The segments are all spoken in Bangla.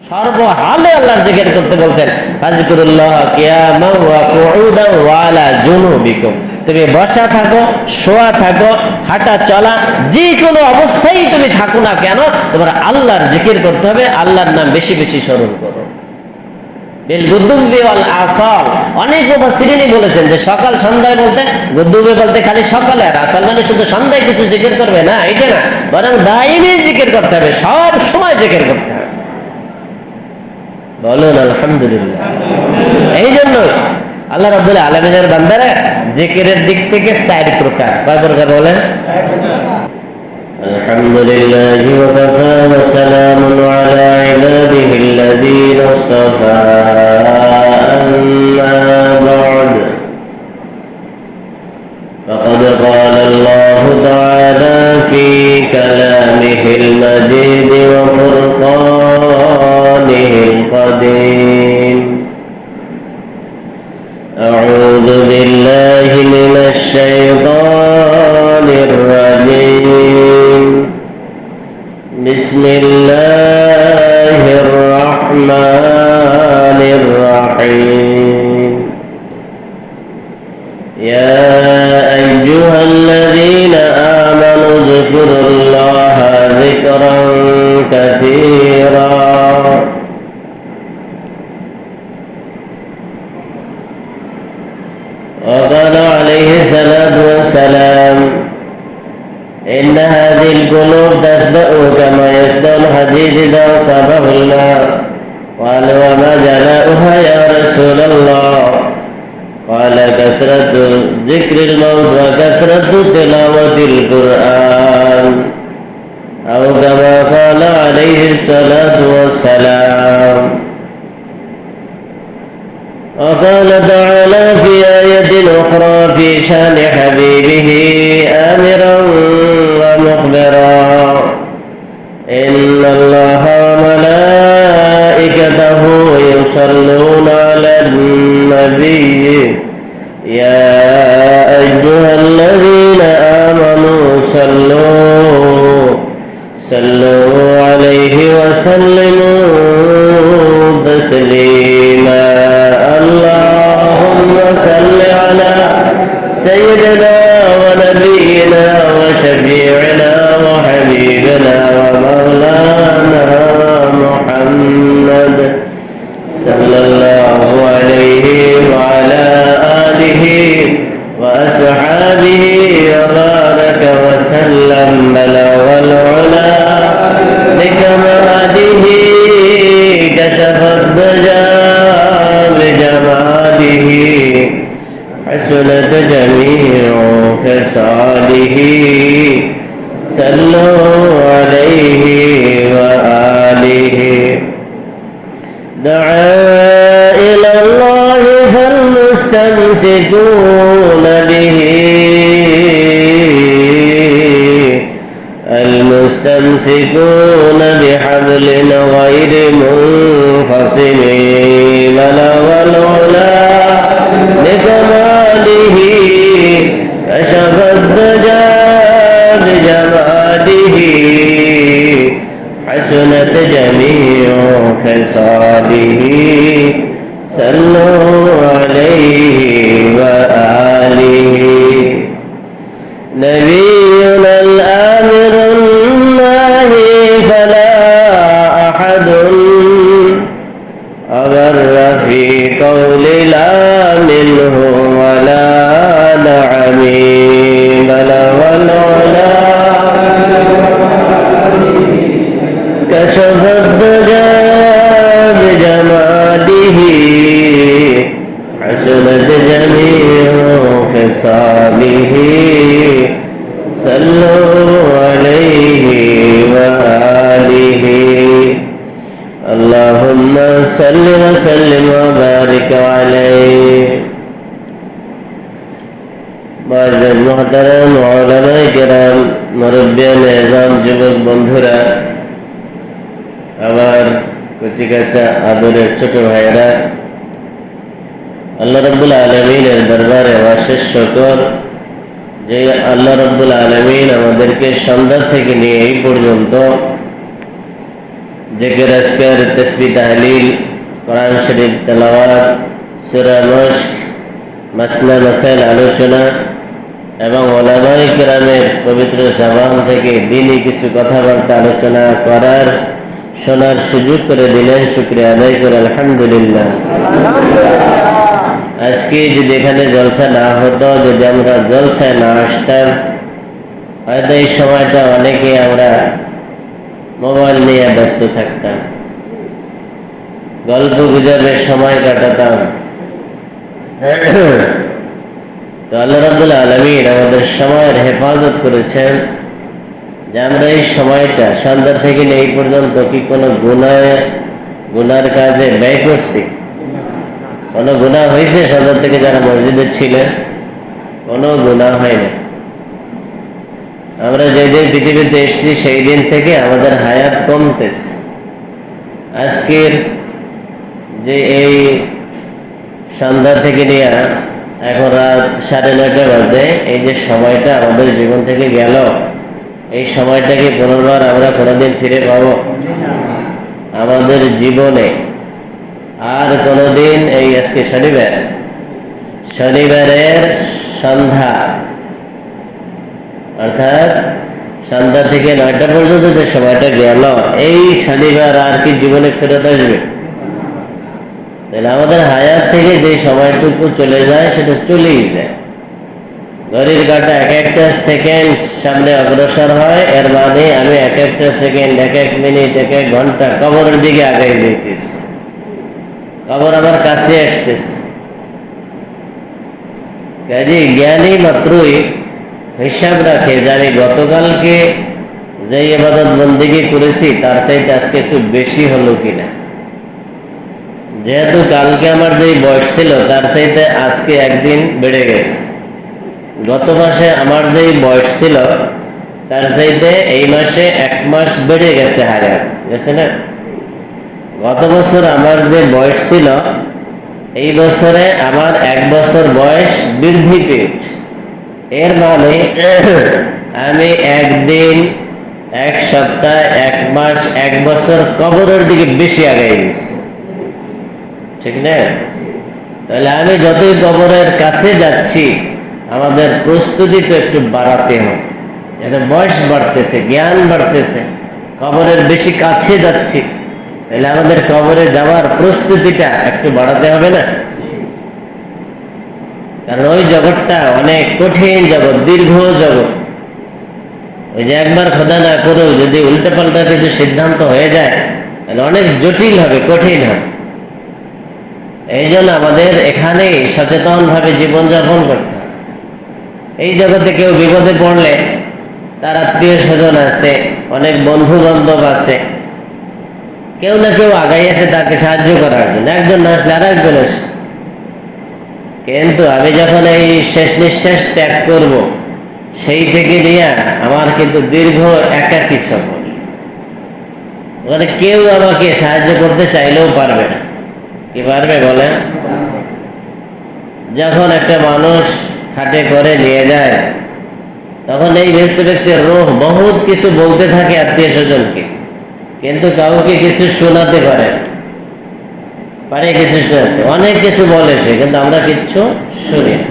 সর্বহালে আল্লাহর জিকির করতে বলছেন। ফাযকুরুল্লাহ কিয়ামান ওয়া কুউদান ওয়া আলা জুনুবিকুম, তুমি বসা থাকো, শোয়া থাকো, হাঁটা চলা, যে কোনো অবস্থায় তুমি থাকো না কেন, তোমার আল্লাহর জিকির করতে হবে, আল্লাহর নাম বেশি বেশি স্মরণ করো। বিল গুদুবি ওয়াল আসাল, অনেক মুফাসসিরিন বলেছেন যে সকাল সন্ধ্যায় বলতে, গুদুবি বলতে খালি সকালে, আর আসাল মানে শুধু সন্ধ্যায় কিছু জিকির করবে না, এটা না, বরং দাইমি জিকির করতে হবে, সব সময় জিকির করতে হবে। বলুন আলহামদুলিল্লাহ। এই জন্য আল্লাহ রাব্বুল আলামিনের বান্দারা জিকিরের দিক থেকে 4 প্রকার। কয় প্রকার বলেন? আলহামদুলিল্লাহ ওয়া কাফা ওয়া সালামুন আলা ইবাদিহিল্লাযীনা ইসতাফা, আম্মা বা'দ, ফাকাদ ক্বালা আল্লাহু তাআলা ফী কালামিহিল মাজিদ ওয়া ফুরকানিহিল قديم. أعوذ بالله من الشيطان الرجيم. بسم الله الرحمن الرحيم. يا أيها الذين آمنوا اذكروا الله ذكرا كثيرا. وقال عليه الصلاة والسلام إن هذه القلوب تسبأ كما يسبأ الحديد إذا أصابه الماء. قال وما جلاؤها يا رسول الله؟ قال كثرة ذكر الموت وكثرة تلاوة القرآن، أو كما قال عليه الصلاة والسلام. وقال تعالى في آية أخرى في شأن حبيبه آمرا ومخبرا إن الله وملائكته يصلون على النبي يا أيها الذين آمنوا صلوا عليه وسلموا تسليما. اللهم صل على سيدنا ونبينا وشفيعنا وحبيبنا ومولانا محمد صلى الله عليه وعلى آله وأصحابه وبارك وسلم. بلغ العلا بكماله كشف الدجى بجماله حسنت جميع خصاله. صلوا عليه وآله. دعا إلى الله فالمستمسكون به، المستمسكون بحبل غير منفصل. بلغ العلا بكماله كشف الدجى بجماله حسنت جميع خصاله. صلوا عليه وآله. نبينا الآمر الناهي فلا أحد أبر في قول لا منه ولا نعم. بلغ العلا كشف الدجى بجماله حسنت جميع خصاله. صلوا عليه وآله. اللهم صل وسلم وبارك عليه. মুআজ্জাজ মুহতারাম উলামায়ে কেরাম, মুরব্বিয়ানে এযাম, যুবক বন্ধুরা, আমার কচিকাচা আদরের ছোট ভাইয়েরা, আল্লাহ রাব্বুল আলামিনের দরবারে অশেষ শুকর যে আল্লাহ রাব্বুল আলামিন আমাদেরকে সন্ধ্যা থেকে নিয়ে এই পর্যন্ত জিকির আজকার, তাসবিহ তাহলিল, কোরআন শরীফ তেলাওয়াত, সূরা মুশক, মাসলা মাসাইল আলোচনা এবং উলামায়ে কিরামের পবিত্র জবান থেকে দ্বীনি কিছু কথাবার্তা আলোচনা করার শোনার সুযোগ করে দিলেন। শুকরিয়া আদায় করে আলহামদুলিল্লাহ। আজকে যদি এখানে জলসা না হতো, যদি আমরা জলসায় না আসতাম, হয়তো এই সময়টা অনেকে আমরা মোবাইল নিয়ে ব্যস্ত থাকতাম, গল্প গুজবের সময় কাটাতাম। তো আল্লাহ রাব্বুল আলামিন আমাদের সময়ের হেফাজত করেছেন যে আমরা এই সময়টা সন্ধ্যা থেকে এই পর্যন্ত কি কোনো গুনার কাজে ব্যয় করছি? কোনো গুনাহ হয়েছে? সন্ধ্যা থেকে যারা মসজিদে ছিলেন কোনো গুনাহ হয়নি। আমরা যেদিন পৃথিবীতে এসেছি সেই দিন থেকে আমাদের হায়াত কমতেছে। আজকের যে এই সন্ধ্যা থেকে নিয়ে এখন রাত 9:30 বাজে, এই যে সময়টা আমাদের জীবন থেকে গেল, এই সময়টাকে পুনর্বার আমরা কোনোদিন ফিরে পাবো? আমাদের জীবনে আর কোনোদিন এই আজকে শনিবারের সন্ধ্যা, অর্থাৎ সন্ধ্যা থেকে 9টা পর্যন্ত যে সময়টা গেল, এই শনিবার আর কি জীবনে ফেরত আসবে? তাহলে আমাদের হায়াত থেকে যে সময়টুকু চলে যায় সেটা চলেই যায়। ঘড়ির কাঁটা এক একটা সেকেন্ড সামনে অগ্রসর হয়, এর মানে আমি এক একটা সেকেন্ড, এক এক মিনিট, এক এক ঘন্টা কবরের দিকে আগাই যেতেছি। কবর আমার কাছে আসতেছে। কাজে জ্ঞানী মাত্রই হিসাব রাখে যে আমি গতকালকে যে ইবাদত বন্দেগী করেছি তার চাইতে আজকে একটু বেশি হলো কিনা। যেহেতু কালকে আমার যে বয়স ছিল তার চাইতে আজকে একদিন বেড়ে গেছে। গত মাসে আমার যে বয়স ছিল তার চাইতে এই মাসে 1 মাস বেড়ে গেছে, হায়াত গেছে না? গত বছর আমার যে বয়স ছিল এই বছরে আমার 1 বছর বয়স বৃদ্ধি পেয়েছে। এর মানে আমি একদিন, 1 সপ্তাহ, 1 মাস, 1 বছর কবরের দিকে বেশি আগাই গেছি, ঠিক না? তাহলে আমি যতই কবরের কাছে যাচ্ছি আমাদের প্রস্তুতি তো একটু বাড়াতে হবে। এটা বয়স বাড়তেছে, জ্ঞান বাড়তেছে, কবরের বেশি কাছে যাচ্ছি, তাহলে আমাদের কবরে যাওয়ার প্রস্তুতিটা একটু বাড়াতে হবে না? কারণ ওই জগৎটা অনেক কঠিন জগৎ, দীর্ঘ জগৎ। ওই যে একবার খোদা না করেও যদি উল্টে পাল্টা কিছু সিদ্ধান্ত হয়ে যায় তাহলে অনেক জটিল হবে, কঠিন হবে। এই জন্য আমাদের এখানেই সচেতন ভাবে জীবনযাপন করতে হবে। এই জগতে কেউ বিপদে পড়লে তার আত্মীয় স্বজন আছে, অনেক বন্ধু বান্ধব আছে, কেউ না কেউ আগাই আসে তাকে সাহায্য করার জন্য। একজন না আসলে আর একজন আসে। কিন্তু আমি যখন এই শেষ নিঃশ্বাস ত্যাগ করব, সেই থেকে নিয়ে আমার কিন্তু দীর্ঘ একাকী সফর। ওখানে কেউ আমাকে সাহায্য করতে চাইলেও পারবে না। কি পারবে বলেন? যখন একটা মানুষ খাটে করে নিয়ে যায় তখন এই ব্যক্তির রূহ বহুত কিছু বলতে থাকে আত্মীয় স্বজনকে, কিন্তু কাউকে কিছু শোনাতে পারে কিছু শোনাতে, অনেক কিছু বলে সে, কিন্তু আমরা কিচ্ছু শুনি না।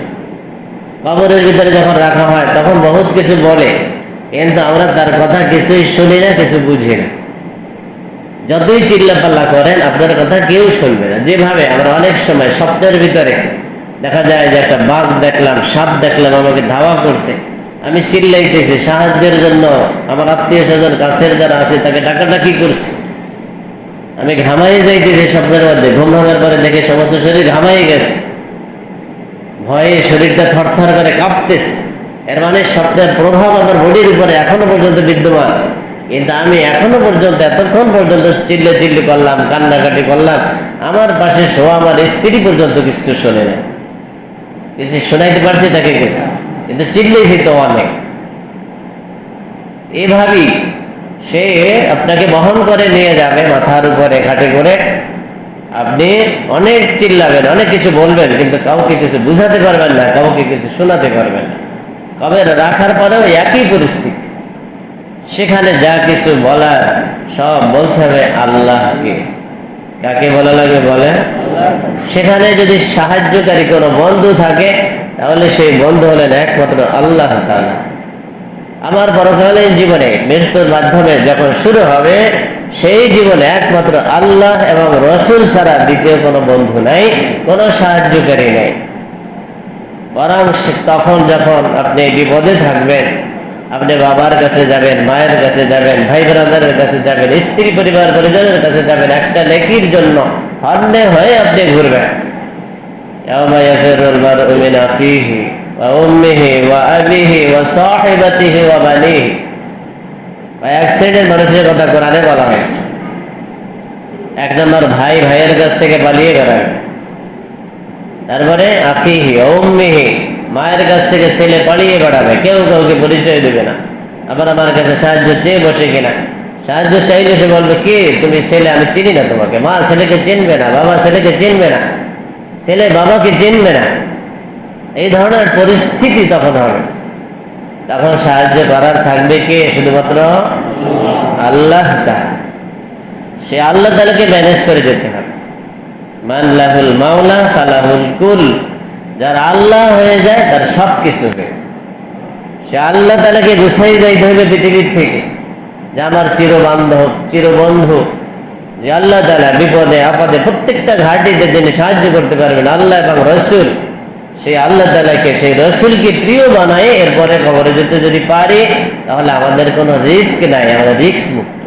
কবরের ভিতরে যখন রাখা হয় তখন বহুত কিছু বলে, কিন্তু আমরা তার কথা কিছুই শুনি না, কিছু বুঝি না। যতই চিল্লাপাল্লা করেন আপনার কথা কেউ শুনবে না। যেভাবে আমরা অনেক সময় স্বপ্নের ভিতরে দেখা যায় যে একটা বাঘ দেখলাম, সাপ দেখলাম, আমাকে ধাওয়া করছে, আমি চিল্লাইতেছি সাহায্যের জন্য, আমার আত্মীয় স্বজন কাছের যারা আছে তাকে ডাকাডাকি করছি, আমি ঘামাই যাইতেছি স্বপ্নের মধ্যে। ঘুম ভাঙার পরে দেখে সমস্ত শরীর ঘামাই গেছে, ভয়ে শরীরটা থরথর করে কাঁপতেছে। এর মানে স্বপ্নের প্রভাব আমার বডির উপরে এখনো পর্যন্ত বিদ্যমান, কিন্তু আমি এখনো পর্যন্ত এতক্ষণ পর্যন্ত চিল্লি করলাম, কান্নাকাটি করলাম, আমার পাশে শোয়া আমার স্ত্রী পর্যন্ত কিছু শোনে না। কিছু শোনাইতে পারছি তাকে কিছু, কিন্তু চিল্লেছি তো অনেক। এইভাবেই সে আপনাকে বহন করে নিয়ে যাবে মাথার উপরে খাটে করে। আপনি অনেক চিল্লাবেন, অনেক কিছু বলবেন, কিন্তু কাউকে কিছু বুঝাতে পারবেন না, কাউকে কিছু শোনাতে পারবেন না। কবে রাখার পরেও একই পরিস্থিতি, সেখানে যা কিছু বলার সব বলতে হবে আল্লাহকে। কাকে বলা লাগে বলে? সেখানে যদি সাহায্যকারী কোনো বন্ধু থাকে তাহলে সেই বন্ধু হলেন একমাত্র আল্লাহ তাআলা। আমার পরকালীন জীবনে মৃত্যুর মাধ্যমে যখন শুরু হবে সেই জীবনে একমাত্র আল্লাহ এবং রসুল ছাড়া দ্বিতীয় কোনো বন্ধু নাই, কোনো সাহায্যকারী নেই। বরং তখন যখন আপনি বিপদে থাকবেন, আপনি বাবার কাছে যাবেন, মায়ের কাছে যাবেন, ভাই ব্রাদারের কাছে যাবেন, স্ত্রী পরিবার পরিজনের কাছে যাবেন, একটা নেকির জন্য হন্যে হয়ে আপনি ঘুরবেন। ইয়াওমা ইয়াফিরুল মার'উ মিন আখিহি ওয়া উম্মিহি ওয়া আবিহি ওয়া সাহিবাতিহি ওয়া বানিহি। এক শ্রেণীর মানুষের কথা কোরআনে বলা হয়েছে। এক নম্বর, ভাই ভাইয়ের কাছ থেকে পালিয়ে বেড়াবে। তারপরে আখিহি ওয়া উম্মিহি, মায়ের কাছ থেকে ছেলে পালিয়ে বেড়াবে, কেউ কাউকে পরিচয় দেবে না। আবার আমার কাছে সাহায্য চেয়ে বসে কিনা, সাহায্য চাইলে সে বলবে কি তুমি ছেলে, আমি চিনি না তোমাকে। মা ছেলেকে চিনবে না, বাবা ছেলেকে চিনবে না, ছেলে বাবাকে চিনবে না। এই ধরনের পরিস্থিতি তখন হবে। তখন সাহায্য করার থাকবে কে? শুধুমাত্র আল্লাহ তাআলা। সে আল্লাহ তাআলাকে ম্যানেজ করে যেতে হবে। মান লাহুল মাওলা ফালাহুল কুল, যার আল্লাহ হয়ে যায় তার সব কিছু হয়ে যায়। সে আল্লাহ তাআলাকে গুছাই যাইতে হবে পৃথিবীর থেকে, যে আমার চিরবান্ধব চিরবন্ধু, যে আল্লাহ তাআলা বিপদে আপদে প্রত্যেকটা ঘাটিতে যিনি সাহায্য করতে পারবেন, আল্লাহ এবং রসুল। সেই আল্লাহ তাআলাকে, সেই রসুলকে প্রিয় বানায় এরপরে কবরে যেতে যদি পারি তাহলে আমাদের কোনো রিস্ক নাই, আমরা রিস্ক মুক্ত।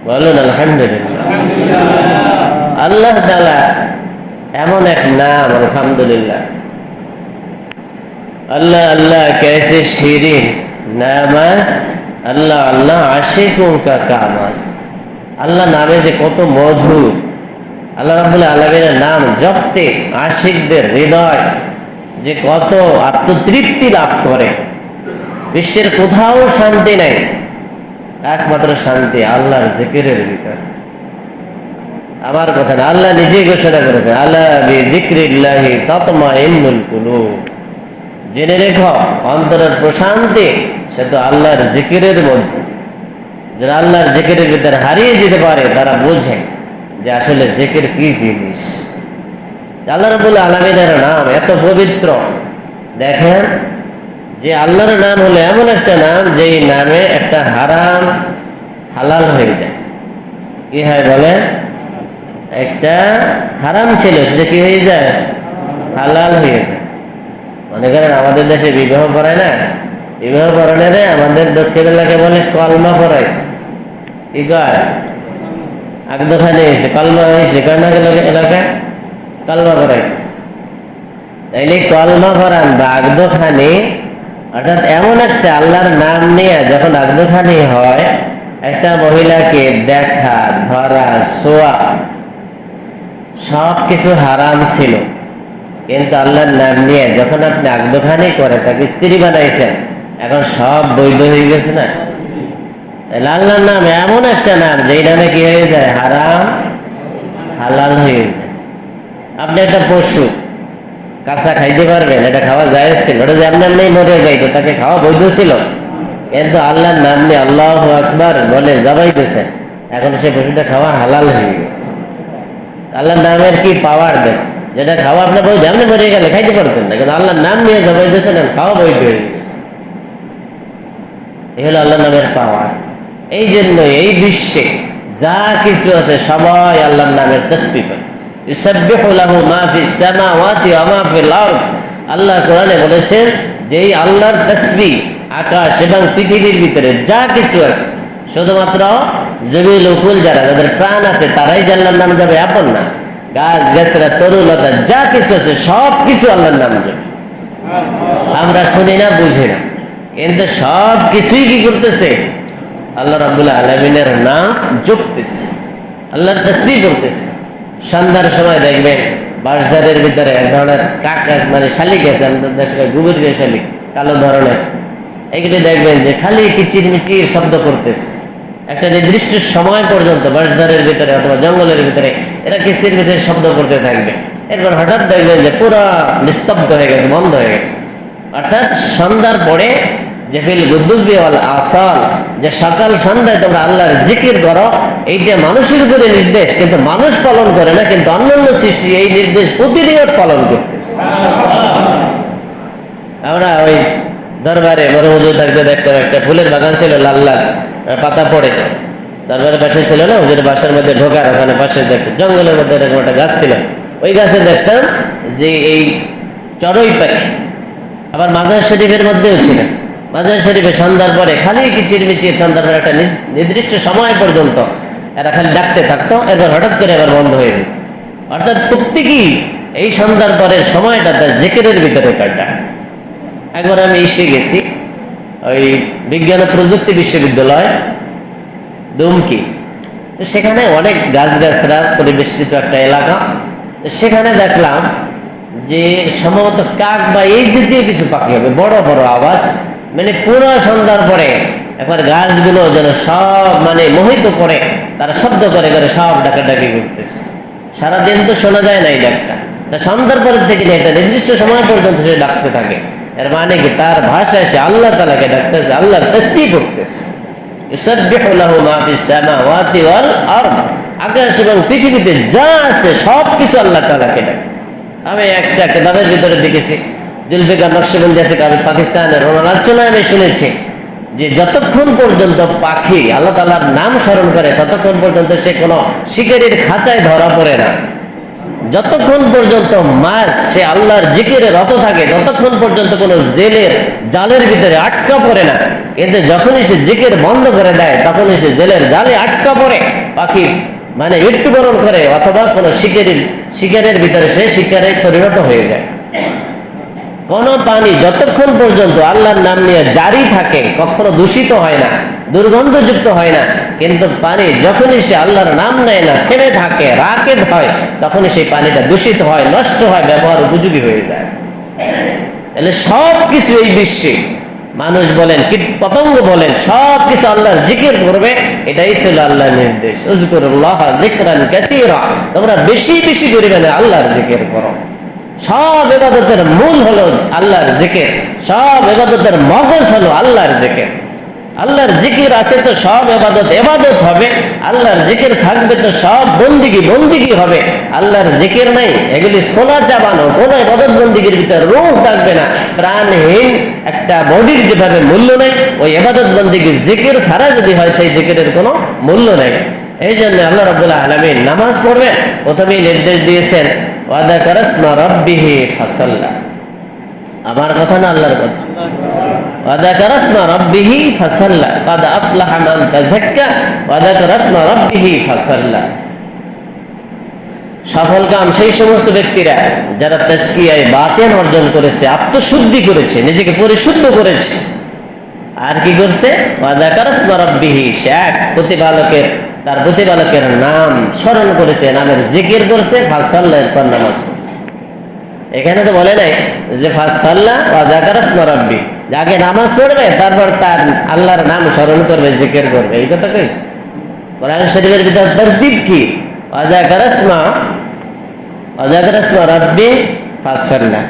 বলুন আলহামদুলিল্লাহ। আল্লাহ তাআলা এমন এক নাম, আলহামদুলিল্লাহ। अल्लाह अल्लाह कैसे शीरीन नामाज, अल्लाह अल्लाह आशिकों का कामाज। আল্লাহ নামে যে কত মধু। আল্লাহ রাব্বুল আলামিনের নাম জপতে আশিকদের হৃদয় যে কত আত্মতৃপ্তি লাভ করে। বিশ্বের কোথাও শান্তি নাই, একমাত্র শান্তি আল্লাহর জিকিরের ভিতর। আমার কথা না, আল্লাহ নিজেই ঘোষণা করেছেন, আলা বিযিকরিল্লাহি তাতমাইন্নুল কুলুব। জেনে রেখো, অন্তরের প্রশান্তি সে তো আল্লাহর জিকিরের মধ্যে। যারা আল্লাহর জিকিরের ভিতরে হারিয়ে যেতে পারে তারা বোঝে যে আসলে জিকির কি জিনিস। আল্লাহ রাব্বুল আলামিনের নাম এত পবিত্র। দেখেন যে আল্লাহর নাম হলো এমন একটা নাম যেই নামে একটা হারাম হালাল হয়ে যায়। কি হয় বলে? একটা হারাম ছিল সেটা কি হয়ে যায়? হালাল হয়ে যায়। মনে করেন আমাদের দেশে বিবাহ করায় না, বিবাহ করানোরে আমাদের দক্ষিণ এলাকায় বলে কলমা পড়াইছে। কি কয়? আগদখানি হয়েছে, কলমা হয়েছে। কর্ণাটক এলাকায় কলমা পড়াইছে। তাইলে কলমা পড়ান বা আগদখানি, অর্থাৎ এমন একটা আল্লাহর নাম নিয়ে যখন আগদখানি হয়, একটা মহিলাকে দেখা, ধরা, ছোঁয়া সব কিছু হারাম ছিল, কিন্তু আল্লাহর নাম নিয়ে যখন আপনি আগদখানি করে তাকে স্ত্রী বানাইছেন, এখন সব বৈধ হয়ে গেছে না? আল্লাহর নাম এমন একটা নাম যেই নামে কি হয়ে যায়? হারাম হালাল হয়ে যায়। আপনি একটা পশু কাঁচা খাইতে পারবেন, এটা খাওয়া যায় ছিল, ওটা যে আপনার নেই মরে যাইতো, তাকে খাওয়া বৈধ ছিল, কিন্তু আল্লাহর নাম নিয়ে আল্লাহু আকবার বলে জবাই দিয়েছেন, এখন সে পশুটা খাওয়া হালাল হয়ে গেছে। আল্লাহর নামের কি পাওয়ার দেন, যেটা খাওয়া আপনার বৈধ, আপনি মরে গেলে খাইতে পারতেন না, কিন্তু আল্লাহর নাম নিয়ে জবাই দিয়েছেন, খাওয়া বৈধ হয়ে গেছে। এই হলো আল্লাহর নামের পাওয়ার। এই জন্য এই বিশ্বে যা কিছু আছে সবাই আল্লাহর নামের তাসবিহ করে। ইউসাব্বিহু লাহু মা ফিস সামাওয়াতি ওয়া মা ফিল আরদ। আল্লাহ কোরআনে বলেছেন যে এই আল্লাহর তাসবিহ আকাশ এবং পৃথিবীর ভিতরে যা কিছু আছে, শুধুমাত্র জমিল উকুল যারা, যাদের প্রাণ আছে তারাই যে আল্লাহর নাম যাবে আপন না। গাছ গাছরা তরুলতা যা কিছু আছে সব কিছু আল্লাহর নাম যাবে। আমরা শুনি না, বুঝি না, কিন্তু সব কিছুই কি করতেছে? আল্লাহ রাব্বুল আলামিনের নাম জপতেছে, আল্লাহর তাসবিহ করতেছে। সন্ধ্যার সময় দেখবেন বাঁশঝাড়ের ভিতরে এক ধরনের কাকা, মানে শালিক আছে, আমাদের দেশে গুবুরিয়া শালিক, কালো ধরনের। এগুলি দেখবেন যে খালি কিচির মিচির শব্দ করতেছে। একটা নির্দিষ্ট সময় পর্যন্ত বাঁশঝাড়ের ভিতরে অথবা জঙ্গলের ভিতরে এরা কিচির মিচির শব্দ করতে থাকবে। এরপর হঠাৎ দেখবেন যে পুরো নিস্তব্ধ হয়ে গেছে, বন্ধ হয়ে গেছে। অর্থাৎ সন্ধ্যার পরে যে ফিল গুদুবি ওয়াল আসাল, যে সকাল সন্ধ্যায় তোমরা আল্লাহর জিকির করো, এইটা মানুষের উপরে নির্দেশ, কিন্তু মানুষ পালন করে না, কিন্তু অন্যান্য সৃষ্টি এই নির্দেশ প্রতিনিয়ত পালন করতেছে। আমরা ওই দরবারে বড় হুজুর থাকতে দেখতাম, একটা ফুলের বাগান ছিল, লাল লাল পাতা পড়ে, দরবারের পাশে ছিল না, হুজুরের বাসার মধ্যে ঢোকার ওখানে পাশে দেখতাম জঙ্গলের মধ্যে এরকম একটা গাছ ছিল, ওই গাছে দেখতাম যে এই চড়ুই পাখি। আবার মাজার শরীফের মধ্যেও ছিল, মাজার শরীফে সন্ধ্যার পরে খালি কিচিরমিচির, সন্ধ্যার পরে একটা নির্দিষ্ট সময় পর্যন্ত এরা খালি ডাকতে থাকতো, এরপর হঠাৎ করে আবার বন্ধ হয়ে যেত। অর্থাৎ প্রত্যেকেই এই সন্ধ্যার পরের সময়টা তার জিকিরের ভিতরে কাটা। একবার আমি এসে গেছি ওই বিজ্ঞান ও প্রযুক্তি বিশ্ববিদ্যালয় দুমকি, তো সেখানে অনেক গাছগাছরা পরিবেষ্টিত একটা এলাকা। তো সেখানে দেখলাম যে সম্ভবত কাক বা এই জাতীয় কিছু পাখি হবে, বড় বড় আওয়াজ, মানে পুরো সন্ধ্যার পরে একবার গাছগুলো যেন সব মানে মোহিত করে, তারা শব্দ করে করে সব ডাকাডাকি করতেছে। সারাদিন তো শোনা যায় না এই ডাকটা, সন্ধ্যার পরের থেকে নিয়ে একটা নির্দিষ্ট সময় পর্যন্ত সে ডাকতে থাকে। এর মানে কি তার ভাষায় সে আল্লাহ তাআলাকে ডাকতেছে, আল্লাহর তাসবিহ করতেছে। ইউসাব্বিহু লাহু মা ফিস সামাওয়াতি ওয়াল আরদ, আকাশ এবং পৃথিবীতে যা আছে সব কিছু আল্লাহ তাআলাকে ডাকে। আমি একটা কিতাবের ভিতরে দেখেছি, জুলফিকার নকশবন্দি আছে পাকিস্তানের, ওনার আলোচনায় আমি শুনেছি যে যতক্ষণ পর্যন্ত পাখি আল্লাহ তাআলার নাম স্মরণ করে ততক্ষণ পর্যন্ত সে কোনো শিকারীর খাঁচায় ধরা পড়ে না। যতক্ষণ পর্যন্ত মাছ সে আল্লাহর জিকিরে রত থাকে ততক্ষণ পর্যন্ত কোনো জেলের জালের ভিতরে আটকা পড়ে না। কিন্তু যখনই সে জিকির বন্ধ করে দেয় তখনই সে জেলের জালে আটকা পড়ে, পাখি মানে মৃত্যুবরণ করে, অথবা কোনো শিকারের ভিতরে সে শিকারে পরিণত হয়ে যায়। কোন পানি যতক্ষণ পর্যন্ত আল্লাহর নাম নিয়ে জারি থাকে কখনো দূষিত হয় না, দুর্গন্ধযুক্ত হয় না। কিন্তু পানি যখনই সে আল্লাহর নাম নেয় না, থেমে থাকে, রাকেদ হয়, তখনই সেই পানিটা দূষিত হয়, নষ্ট হয়, ব্যবহার উপযোগী হয়ে যায়। তাহলে সব কিছু এই বিশ্বে মানুষ বলেন, কীট পতঙ্গ বলেন, সব কিছু আল্লাহর জিকির করবে, এটাই ছিল আল্লাহর নির্দেশ। উযকুরুল্লাহ যিকরান কাসীরা, তোমরা বেশি বেশি পরিমাণে আল্লাহর জিকির করো। সব ইবাদতের মূল হলো আল্লাহর জিকির, সব ইবাদতের মগজ হলো আল্লাহর জিকির। আল্লাহর জিকির আছে তো সব ইবাদত হবে, আল্লাহর জিকির থাকবে তো সব বন্দিগি হবে। আল্লাহর জিকির নাই, এগুলি সোনা চাবানো, কোনো ইবাদত বন্দিগির ভিতরে রূহ থাকবে না। প্রাণহীন একটা বডির যেভাবে মূল্য নাই, ওই ইবাদত বন্দিগির জিকির ছাড়া যদি হয় সেই জিকিরের কোনো মূল্য নাই। এই জন্য আল্লাহ রাব্বুল আলামিন নামাজ পড়বেন প্রথমেই নির্দেশ দিয়েছেন, ওয়াযাকারা ইসমা রাব্বিহি ফাসাল্লা। আমার কথা না আল্লাহর কথা। ওয়াযাকারা ইসমা রাব্বিহি ফাসাল্লা ক্বাদ আফলাহা মান তাযাক্কা ওয়াযাকারা ইসমা রাব্বিহি ফাসাল্লা। সফল কাম সেই সমস্ত ব্যক্তিরা যারা তাজকিয়ায়ে বাতিন অর্জন করেছে, আত্মশুদ্ধি করেছে, নিজেকে পরিশুদ্ধ করেছে, আর কি করছে, ওয়াযাকারা ইসমা রাব্বিহি, সে তার প্রতিপালকের নাম স্মরণ করেছে, নামের জিকির করছে, ফাসাল্লা, এরপর নামাজ পড়ছে। এখানে তো বলে নাই যে ফাসাল্লা ওয়াযাকারা ইসমা রাব্বি, আগে নামাজ পড়বে তারপর তার আল্লাহর নাম স্মরণ করবে, জিকির করবে, এই কথা কইছে। কোরআন শরীফের ভিতর তারতিব কি, ওয়াযাকারা ইসমা রাব্বি ফাসাল্লা,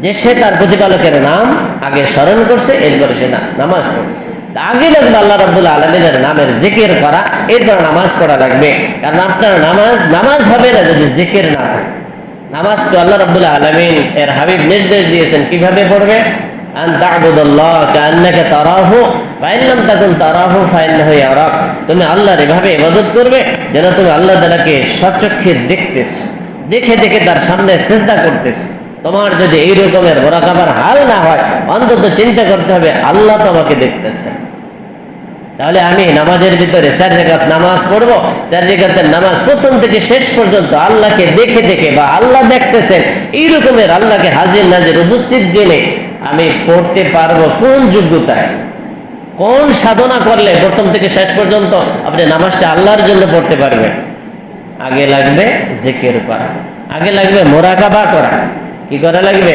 যে সে তার প্রতিপালকের নাম আগে স্মরণ করছে, এরপরে সে নামাজ পড়ছে। আগে লাগবে আল্লাহ রাব্বুল আলামিনের নামের জিকির করা, এরপর নামাজ পড়া লাগবে। কারণ আপনার নামাজ হবে না যদি জিকির না থাকে। নামাজ তো আল্লাহ রাব্বুল আলামিন এর হাবিব নির্দেশ দিয়েছেন কিভাবে পড়বে, আন তা'বুদাল্লাহ কাআন্নাকা তারাহু ফাইন লাম তাকুন তারাহু ফাইন্নাহু ইয়ারাক। তুমি আল্লাহর এভাবে ইবাদত করবে যেন তুমি আল্লাহ তাআলাকে সচক্ষে দেখতেছ, দেখে দেখে তার সামনে সিজদা করতেছ। তোমার যদি এই রকমের মুরাকাবার হাল না হয়, অন্তত চিন্তা করতে হবে আল্লাহ তোমাকে দেখতেছেন। তাহলে আমি নামাজের ভিতরে 4 রাকাত নামাজ পড়বো, 4 রাকাতের নামাজ প্রথম থেকে শেষ পর্যন্ত আল্লাহকে দেখে দেখে বা আল্লাহ দেখতেছেন এই রকমের আল্লাহকে হাজির নাজির উপস্থিত জেনে আমি পড়তে পারবো। কোন যোগ্যতায়, কোন সাধনা করলে প্রথম থেকে শেষ পর্যন্ত আপনি নামাজটা আল্লাহর জন্য পড়তে পারবেন? আগে লাগবে জিকির করা, আগে লাগবে মুরাকাবা করা। কি করা লাগবে?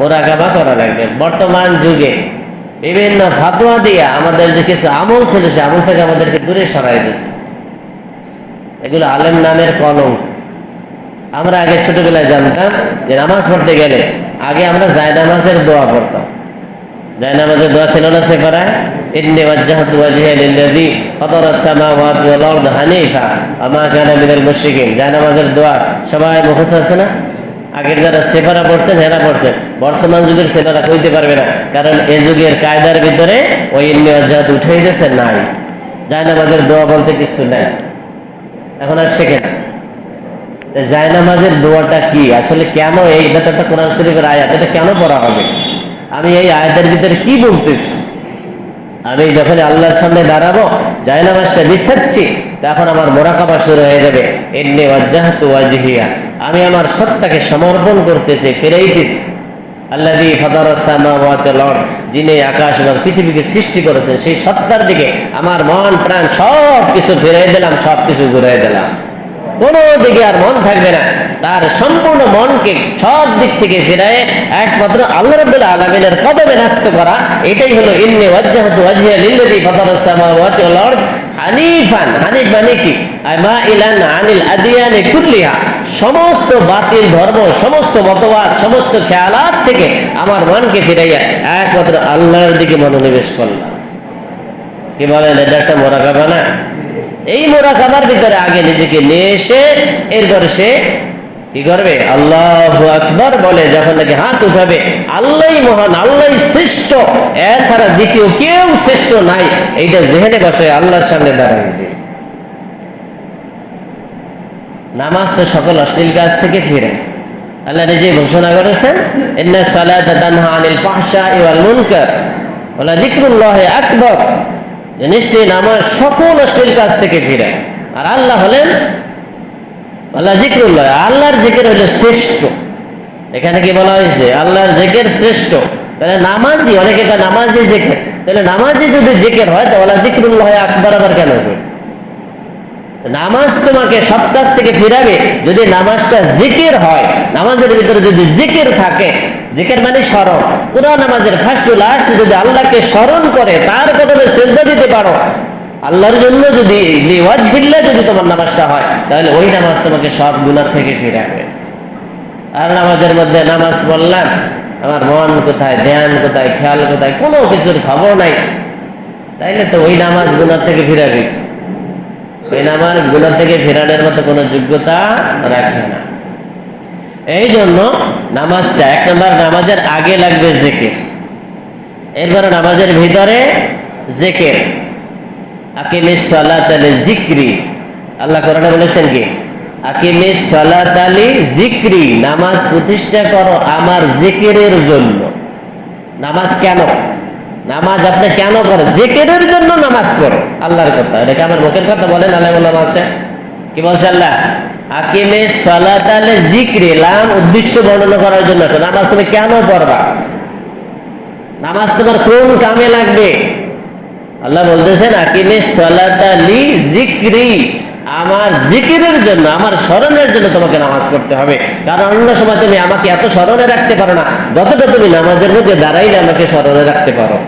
মুরাকাবা করা লাগবে। বর্তমান যুগে বিভিন্ন ফাতোয়া দিয়া আমাদের যে কিছু আমল ছিল সে আমল থেকে আমাদেরকে দূরে সরাই দিচ্ছে। এগুলো আলেম নামের কলঙ্ক। আমরা আগে ছোটবেলায় জানতাম যে নামাজ পড়তে গেলে আগে আমরা জায়নামাজের দোয়া পড়তাম। জায়নামাজের দোয়া ছিল না সেপারায়, ইন্নী ওয়াজ্জাহতু ওয়াজহিয়া লিল্লাযী ফাতারাস সামাওয়াতি ওয়াল আরদা হানিফা ওয়া মা কানা মিনাল মুশরিকিন। জায়নামাজের দোয়া সবাই মুখস্থ আছে না? আগের যারা সেপারা পড়ছেন হেরা পড়ছেন, বর্তমান যুগের সেপারা কইতে পারবে না, কারণ এ যুগের কায়দার ভিতরে ওই ইন্নী ওয়াজ্জাহতু উঠেই গেছে, নাই। জায়নামাজের দোয়া বলতে কিছু নাই, এখন আর শেখে না। জায়নামাজের দোয়াটা কি আসলে, কেন এইটা তো একটা কোরআন শরীফের আয়াত, এটা কেন পড়া হবে? আমি এই আয়াতের ভিতরে কি বলতেছি? আমি যখন আল্লাহর সামনে দাঁড়াবো, জায়নামাজটা বিছাচ্ছি, তখন আমার মুরাকাবা শুরু হয়ে যাবে। ইন্নী ওয়াজ্জাহতু ওয়াজহিয়া, আমি আমার সত্তাকে সমর্পণ করতেছি, ফিরাইতেছি আল্লাযী ফাতারাস সামাওয়াতি ওয়াল আরদ, যিনি আকাশ এবং পৃথিবীকে সৃষ্টি করেছেন, সেই সত্তার দিকে আমার মন প্রাণ সব কিছু ফিরাই দিলাম, সব কিছু ঘুরাই দিলাম। কোনো দিকে আর মন থাকবে না, তার সম্পূর্ণ মনকে সব দিক থেকে ফিরায় একমাত্র আল্লাহ রাব্বুল আলামিনের কদমে ন্যস্ত করা। এটাই হলো ইন্নী ওয়াজ্জাহতু ওয়াজহিয়া লিল্লাযী ফাতারাস সামাওয়াতি ওয়াল আরদ হানিফান। হানিফ মানে কি? মাইলান আনিল আদিয়ানি কুল্লিহা, সমস্ত বাতিল ধর্ম, সমস্ত মতবাদ, সমস্ত খেয়ালাত থেকে আমার মনকে ফিরাইয়া একমাত্র আল্লাহর দিকে মনোনিবেশ করলাম। কি বলেন, এটা একটা মুরাকাবা না? এই মুরাকাবার ভিতরে আগে নিজেকে নিয়ে এসে এরপরে সে কি করবে? আল্লাহু আকবার বলে যখন নাকি হাত উঠাবে, আল্লাহই মহান, আল্লাহই শ্রেষ্ঠ, এছাড়া দ্বিতীয় কেউ শ্রেষ্ঠ নাই, এইটা জেহেনে বসে আল্লাহর সামনে দাঁড়াইছে। নামাজ তো সকল অশ্লীল কাজ থেকে ফিরে। আল্লাহ নিজে ঘোষণা করেছেন, ইন্নাস সালাতা তানহা আনিল ফাহশাই ওয়াল মুনকার ওয়া যিকরুল্লাহি আকবার, নিশ্চয়ই নামাজ সকল অশ্লীল কাজ থেকে ফিরে। আর আল্লাহ হলেন আল্লাহ যিকরুল্লাহ, আল্লাহর জিকির হলো শ্রেষ্ঠ। এখানে কি বলা হয়েছে? আল্লাহর জিকির শ্রেষ্ঠ। তাহলে নামাজি, অনেকে নামাজি জিকির, তাহলে নামাজি যদি জিকির হয় তাহলে যিকরুল্লাহ আকবার আবার কেন হবে? নামাজ তোমাকে সব কাজ থেকে ফিরাবে যদি নামাজটা জিকির হয়। নামাজের ভিতরে যদি জিকির থাকে, জিকির মানে স্মরণ, পুরো নামাজের ফার্স্ট টু লাস্ট যদি আল্লাহকে স্মরণ করে তার কদমে সিজদা দিতে পারো, আল্লাহর জন্য যদি লিওয়াজহিল্লাহ যদি তোমার নামাজটা হয়, তাহলে ওই নামাজ তোমাকে সব গুনাহ থেকে ফিরাবে। আর নামাজের মধ্যে নামাজ পড়লাম, আমার মন কোথায়, ধ্যান কোথায়, খেয়াল কোথায়, কোনো কিছুর খবর নাই, তাইলে তো ওই নামাজ গুনাহ থেকে ফিরাবে। ওই নামাজ গুনাহ থেকে ফেরানোর মতো কোনো যোগ্যতা রাখে না। এই জন্য নামাজটা এক নম্বর, নামাজের আগে লাগবে জিকির, এরপরে নামাজের ভিতরে জিকির। আকিমিস সালাতা লিযিকরি, আল্লাহ কোরআনে বলেছেন কি? আকিমিস সালাতা লিযিকরি, নামাজ প্রতিষ্ঠা করো আমার জিকিরের জন্য। নামাজ কেন? নামাজ আপনি কেন করেন? জিকিরের জন্য নামাজ করো, আল্লাহর কথা। এটা আমার মুখের কথা বলেন, আল্লাহ আছে কি বলছে? আল্লাহ আকিমিস সালাতা লিযিকরি, লাম উদ্দেশ্য বর্ণনা করার জন্য আছে। নামাজ তুমি কেন পড়বা? নামাজ তোমার কোন কামে লাগবে? আল্লাহ বলতেছেন আকিমিস সালাতা লিযিকরি, আমার জিকিরের জন্য, আমার স্মরণের জন্য তোমাকে নামাজ পড়তে হবে। কারণ অন্য সময় তুমি আমাকে এত স্মরণে রাখতে পারো না যতটা তুমি নামাজের মধ্যে দাঁড়াইলে আমাকে স্মরণে রাখতে পারো।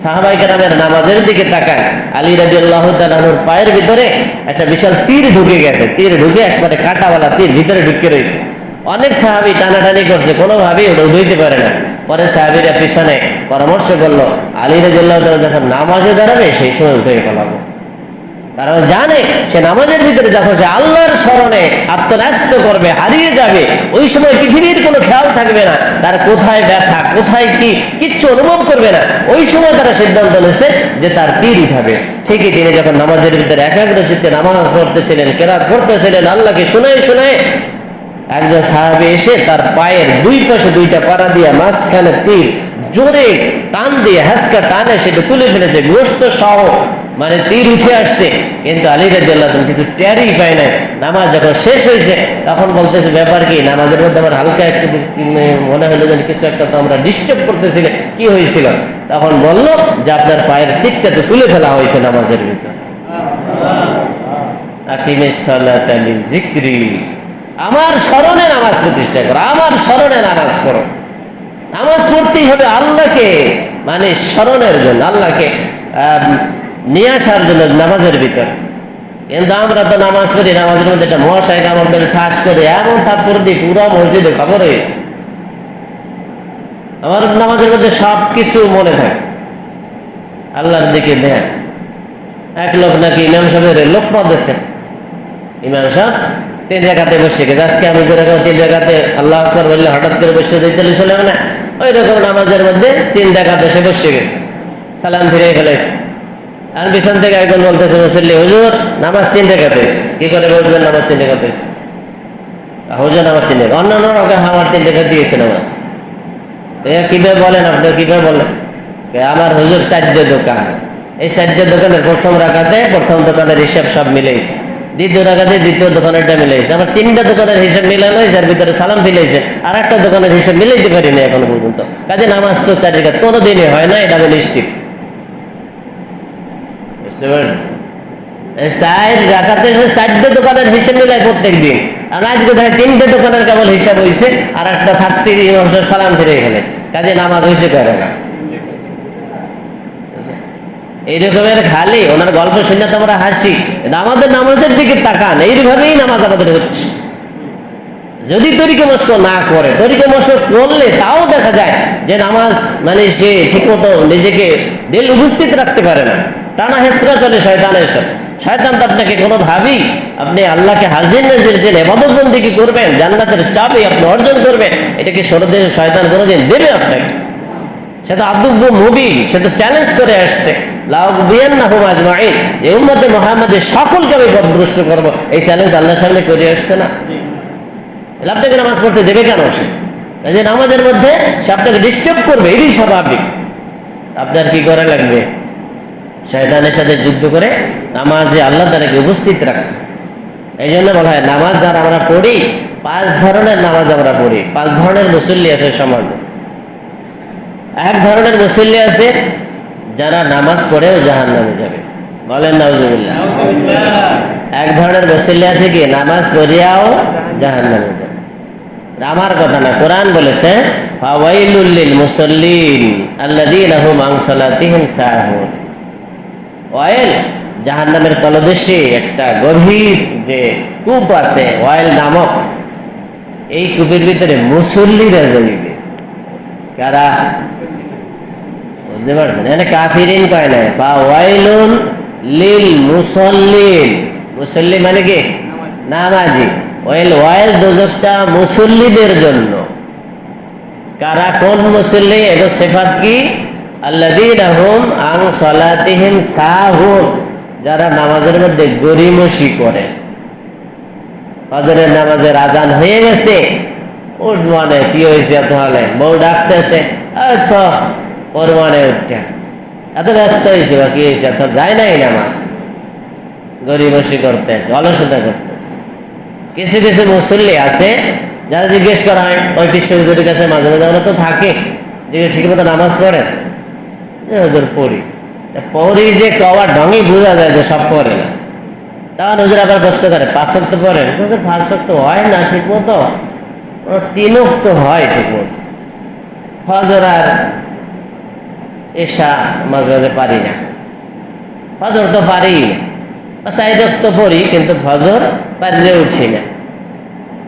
সাহাবায়ে কেরামের নামাজের দিকে তাকায়, আলী রাদিয়াল্লাহু তাআলা আনহুর পায়ের ভিতরে একটা বিশাল তীর ঢুকে গেছে, তীর ঢুকে একবারে কাঁটাওয়ালা তীর ভিতরে ঢুকে রয়েছে। অনেক সাহাবী টানাটানি করছে, কোনোভাবেই ওটা উঠাইতে পারে না। পরে সাহাবীরা পিছনে পরামর্শ করলো, আলী রাদিয়াল্লাহু তাআলা যখন নামাজে দাঁড়াবে সেই সময় উঠে ফেলাবো। কারণ জানে সে নামাজের ভিতরে যখন সে আল্লাহর স্মরণে আত্মন্যস্ত করবে, হারিয়ে যাবে, ওই সময় পৃথিবীর কোনো খেয়াল থাকবে না, তার কোথায় ব্যথা, কোথায় কি, কিচ্ছু অনুভব করবে না। ওই সময় তারা সিদ্ধান্ত নিয়েছে যে তার তীর উঠাবে। ঠিকই তিনি যখন নামাজের ভিতরে একাগ্র চিত্তে নামাজ পড়তেছিলেন, কেরাত করতেছিলেন, আল্লাহকে শুনায় শুনায় একজন সাহাবী এসে তার পায়ের দুই পাশে দুইটা পাড়া দিয়া মাঝখানে তীর জোরে টান দিয়ে হাসকা টানে সেটা তুলে ফেলেছে, গোশত সহ, মানে তীর উঠে আসছে। কিন্তু আলী রাদিয়াল্লাহু তাআলা কিছু টেরই পায় নাই। নামাজ যখন শেষ হয়েছে তখন বলতেছে, ব্যাপার কি? নামাজের মধ্যে আমার হালকা একটু মনে হলো যে কিছু একটা তো আমরা ডিস্টার্ব করতেছিলে, কি হয়েছিল? তখন বলল যে আপনার পায়ের তীরটা তো তুলে ফেলা হয়েছে নামাজের ভিতরে। আকিমিস সালাতা লিযিকরি, আমার স্মরণে নামাজ প্রতিষ্ঠা করো, আমার স্মরণে নামাজ করো। নামাজ পড়তেই হবে আল্লাহকে, মানে স্মরণের জন্য, আল্লাহকে নিয়ে আসার জন্য নামাজের ভিতর। কিন্তু আমরা তো নামাজ পড়ি, নামাজের মধ্যে একটা মশাই কামড় ধরে ঠাস করে এমন থাপ্পড় দিই পুরো মসজিদে খবর হয়ে। আমার নামাজের মধ্যে সবকিছু মনে থাকে, আল্লাহর দিকে ধ্যান। এক লোক নাকি ইমাম সাহেবের লোকমত দিয়েছে, ইমাম সাহেব 3 রাকাতে বসে গেছে। আজকে আমি 3 রাকাতে আল্লাহু আকবার বললে হঠাৎ করে বসে যেতে চলে না, ওই রকম নামাজের মধ্যে 3 রাকাতে সে বসে গেছে, সালাম ফিরে ফেলেছে। আর পিছন থেকে একজন বলতেছে, মুসল্লি হুজুর নামাজ 3 রাকাত হয়েছে। কি করে বলবেন নামাজ 3 রাকাত হয়েছে? হুজুর নামাজ 3 রাকাত, অন্যান্য আমার 3 রাকাত দিয়েছে নামাজ। কিভাবে বলেন, আপনার কিভাবে বলেন? আমার হুজুর 4টে দোকান, এই 4টে দোকানের প্রথম রাকাতে প্রথম দোকানের হিসাব সব মিলেছে, দ্বিতীয় রাকাতে দ্বিতীয় দোকানেরটা মিলেছে, আবার 3টা দোকানের হিসাব মিলানো হয়েছে, আর ভিতরে সালাম ফিলেছে, আর একটা দোকানের হিসাব মিলাইতে পারিনি এখনো পর্যন্ত। কাজে নামাজ তো 4 রাকাত কোনোদিনই হয় না, এটা আমি নিশ্চিত। বুঝতে পারছি? 4 রাকাতে 4টে দোকানের হিসাব মিলায় প্রত্যেক দিন, আর আজকে দেখে 3টে দোকানের কেবল হিসাব হয়েছে, আর একটা থাকতে সালাম ফিরে ফেলেছে। কাজে নামাজ হয়েছে করে না। এই রকমের খালি ওনার গল্প শুনে তো আমরা হাসি, আমাদের নামাজের দিকে তাকান, এইভাবেই নামাজ আমাদের হচ্ছে। যদি তরিকা মস্ক না করে, তরিকা মস্ক করলে তাও দেখা যায় যে নামাজ মানে সে ঠিক মতো নিজেকে দিল উপস্থিত রাখতে পারে না, টানা হেসরা চলে শয়তানের সাথে। শয়তান তো আপনাকে কোনোভাবেই, আপনি আল্লাহকে হাজির নাজির যে ইবাদত বন্দেগী করবেন, জান্নাতের চাবি আপনি অর্জন করবেন, এটাকে সরদিন শয়তান কোনোদিন দেবে আপনাকে? সে তো আদুব্য মুবিন, সে তো চ্যালেঞ্জ করে আসছে, লাউযবিয়ান্নাহুম আজমাইন, যে উম্মতে মুহাম্মাদের সকলকে আমি পথভ্রষ্ট করবো, এই চ্যালেঞ্জ আল্লাহর সামনে করে আসছে না? আপনাকে নামাজ পড়তে দেবে কেন? এই যে নামাজের মধ্যে সে আপনাকে ডিস্টার্ব করবে, এটাই স্বাভাবিক। আপনার কি করা লাগবে? শয়তানের সাথে যুদ্ধ করে নামাজে আল্লাহ তাআলাকে উপস্থিত রাখতে। এই জন্য বলা হয় নামাজ যারা আমরা পড়ি, 5 ধরনের নামাজ আমরা পড়ি। 5 ধরনের মুসল্লি আছে সমাজে। এক ধরনের মুসল্লি আছে যারা নামাজ পড়েও জাহান্নামে যাবে, বলেন নাউজুবিল্লাহ। এক ধরনের মুসল্লি আছে কি নামাজ পড়িয়াও জাহান্নামে যাবে। আমার কথা না, কোরআন বলেছে ফাওয়াইলুল লিল মুসাল্লিন আল্লাযীনা হুম আন সালাতিহিম সাহুন। ওয়াইল জাহান্নামের তলদেশে একটা গভীর যে কূপ আছে, ওয়াইল নামক, এই কূপের ভিতরে মুসল্লিরা যাইবে। কারা? বুঝতে পারছেন? এখানে কাফিরিন কয় নাই, ফাওয়াইলুন লিল মুসাল্লিন। মুসল্লি মানে কি? নামাজি। ওয়াইল দোজখটা মুসল্লিদের জন্য। কারা? কোন মুসল্লি? এটা সিফাত কি? আল্লাযীনা হুম আন সালাতিহিম সাহুন, যারা নামাজের মধ্যে গড়িমসি করে। ফজরের নামাজের আজান হয়ে গেছে, উঠ মানে কি হয়েছে, তাহলে বউ ডাকতেছে, ওর মানে উঠতে এত ব্যস্ত হয়েছে বা কি হয়েছে, যায় নাই নামাজ, গড়িমসি করতেছে, অলসতা করতেছে। কিছু কিছু মুসল্লি আছে যারা জিজ্ঞেস করা হয় ওই হুজুরের কাছে, মাঝে মাঝে আমরা তো থাকে যে ঠিক মতো নামাজ পড়েন, হুজুর পড়ি। পড়ি যে কবার ঢঙে বোঝা যায় যে সব পড়ে না। তখন হুজুর আবার প্রশ্ন করে 5 ওয়াক্ত পড়েন? হুজুর 5 ওয়াক্ত হয় না ঠিক মতো, 3 ওয়াক্ত হয় ঠিক মতো। ফজর আর এশা মাঝে মাঝে পারি না, ফজর তো পারি না, 4 ওয়াক্ত পড়ি কিন্তু ফজর পারলে উঠি না।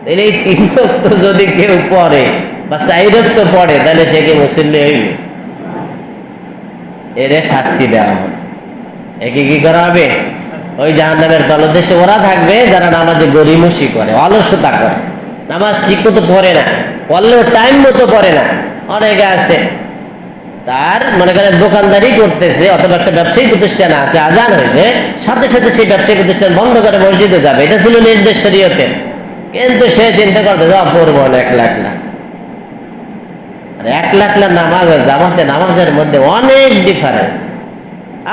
তাহলে এই 3 ওয়াক্ত যদি কেউ পড়ে বা 4 ওয়াক্ত পড়ে, তাহলে সে কি মুসল্লি হইবে? এর শাস্তি দেওয়া হবে। একে কি করা হবে? ওই জাহান্নামের তলদেশে ওরা থাকবে যারা নামাজে গড়িমসি করে, অলসতা করে, নামাজ ঠিক মতো পড়ে না, পড়লেও টাইম মতো পড়ে না। অনেকে আছে তার মনে করেন দোকানদারি করতেছে, অথবা একটা ব্যবসায়ী প্রতিষ্ঠান আছে, আজান হয়েছে সাথে সাথে সেই ব্যবসায়ী প্রতিষ্ঠান বন্ধ করে মসজিদে যাবে, এটা ছিল নির্দেশ শরীয়তের। কিন্তু সে চিন্তা করতে পড়বো না 1 লাখ না। 1 লাখ নামাজ আর জামাতে নামাজের মধ্যে অনেক ডিফারেন্স।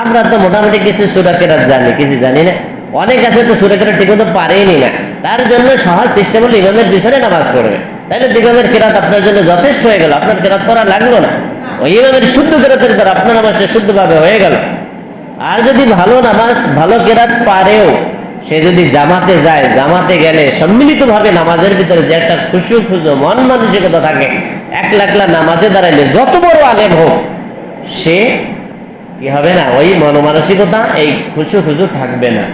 আমরা তো মোটামুটি কিছু সূরা কেরাত জানি, কিছু জানি না। অনেক আছে তো সূরা কেরাত ঠিক মতো পারেনি না, তার জন্য সহজ সিস্টেম হলো ইমামের পিছনে নামাজ পড়বে। তাইলে ইমামের কেরাত আপনার জন্য যথেষ্ট হয়ে গেল, আপনার কেরাত পড়া লাগলো না। ওই ইমামের শুদ্ধ কেরাতের দ্বারা আপনার নামাজটা শুদ্ধভাবে হয়ে গেল। আর যদি ভালো নামাজ ভালো কেরাত পারেও সে যদি জামাতে যায়, জামাতে গেলে সম্মিলিতভাবে নামাজের ভিতরে যে একটা খুশু খুশু মন মানসিকতা থাকে, 1 লাখ নামাজে দাঁড়াইলে যত বড় আলেম হোক সে কি হবে না, ওই মনমানসিকতা, এই খুশু খুশু থাকবে না।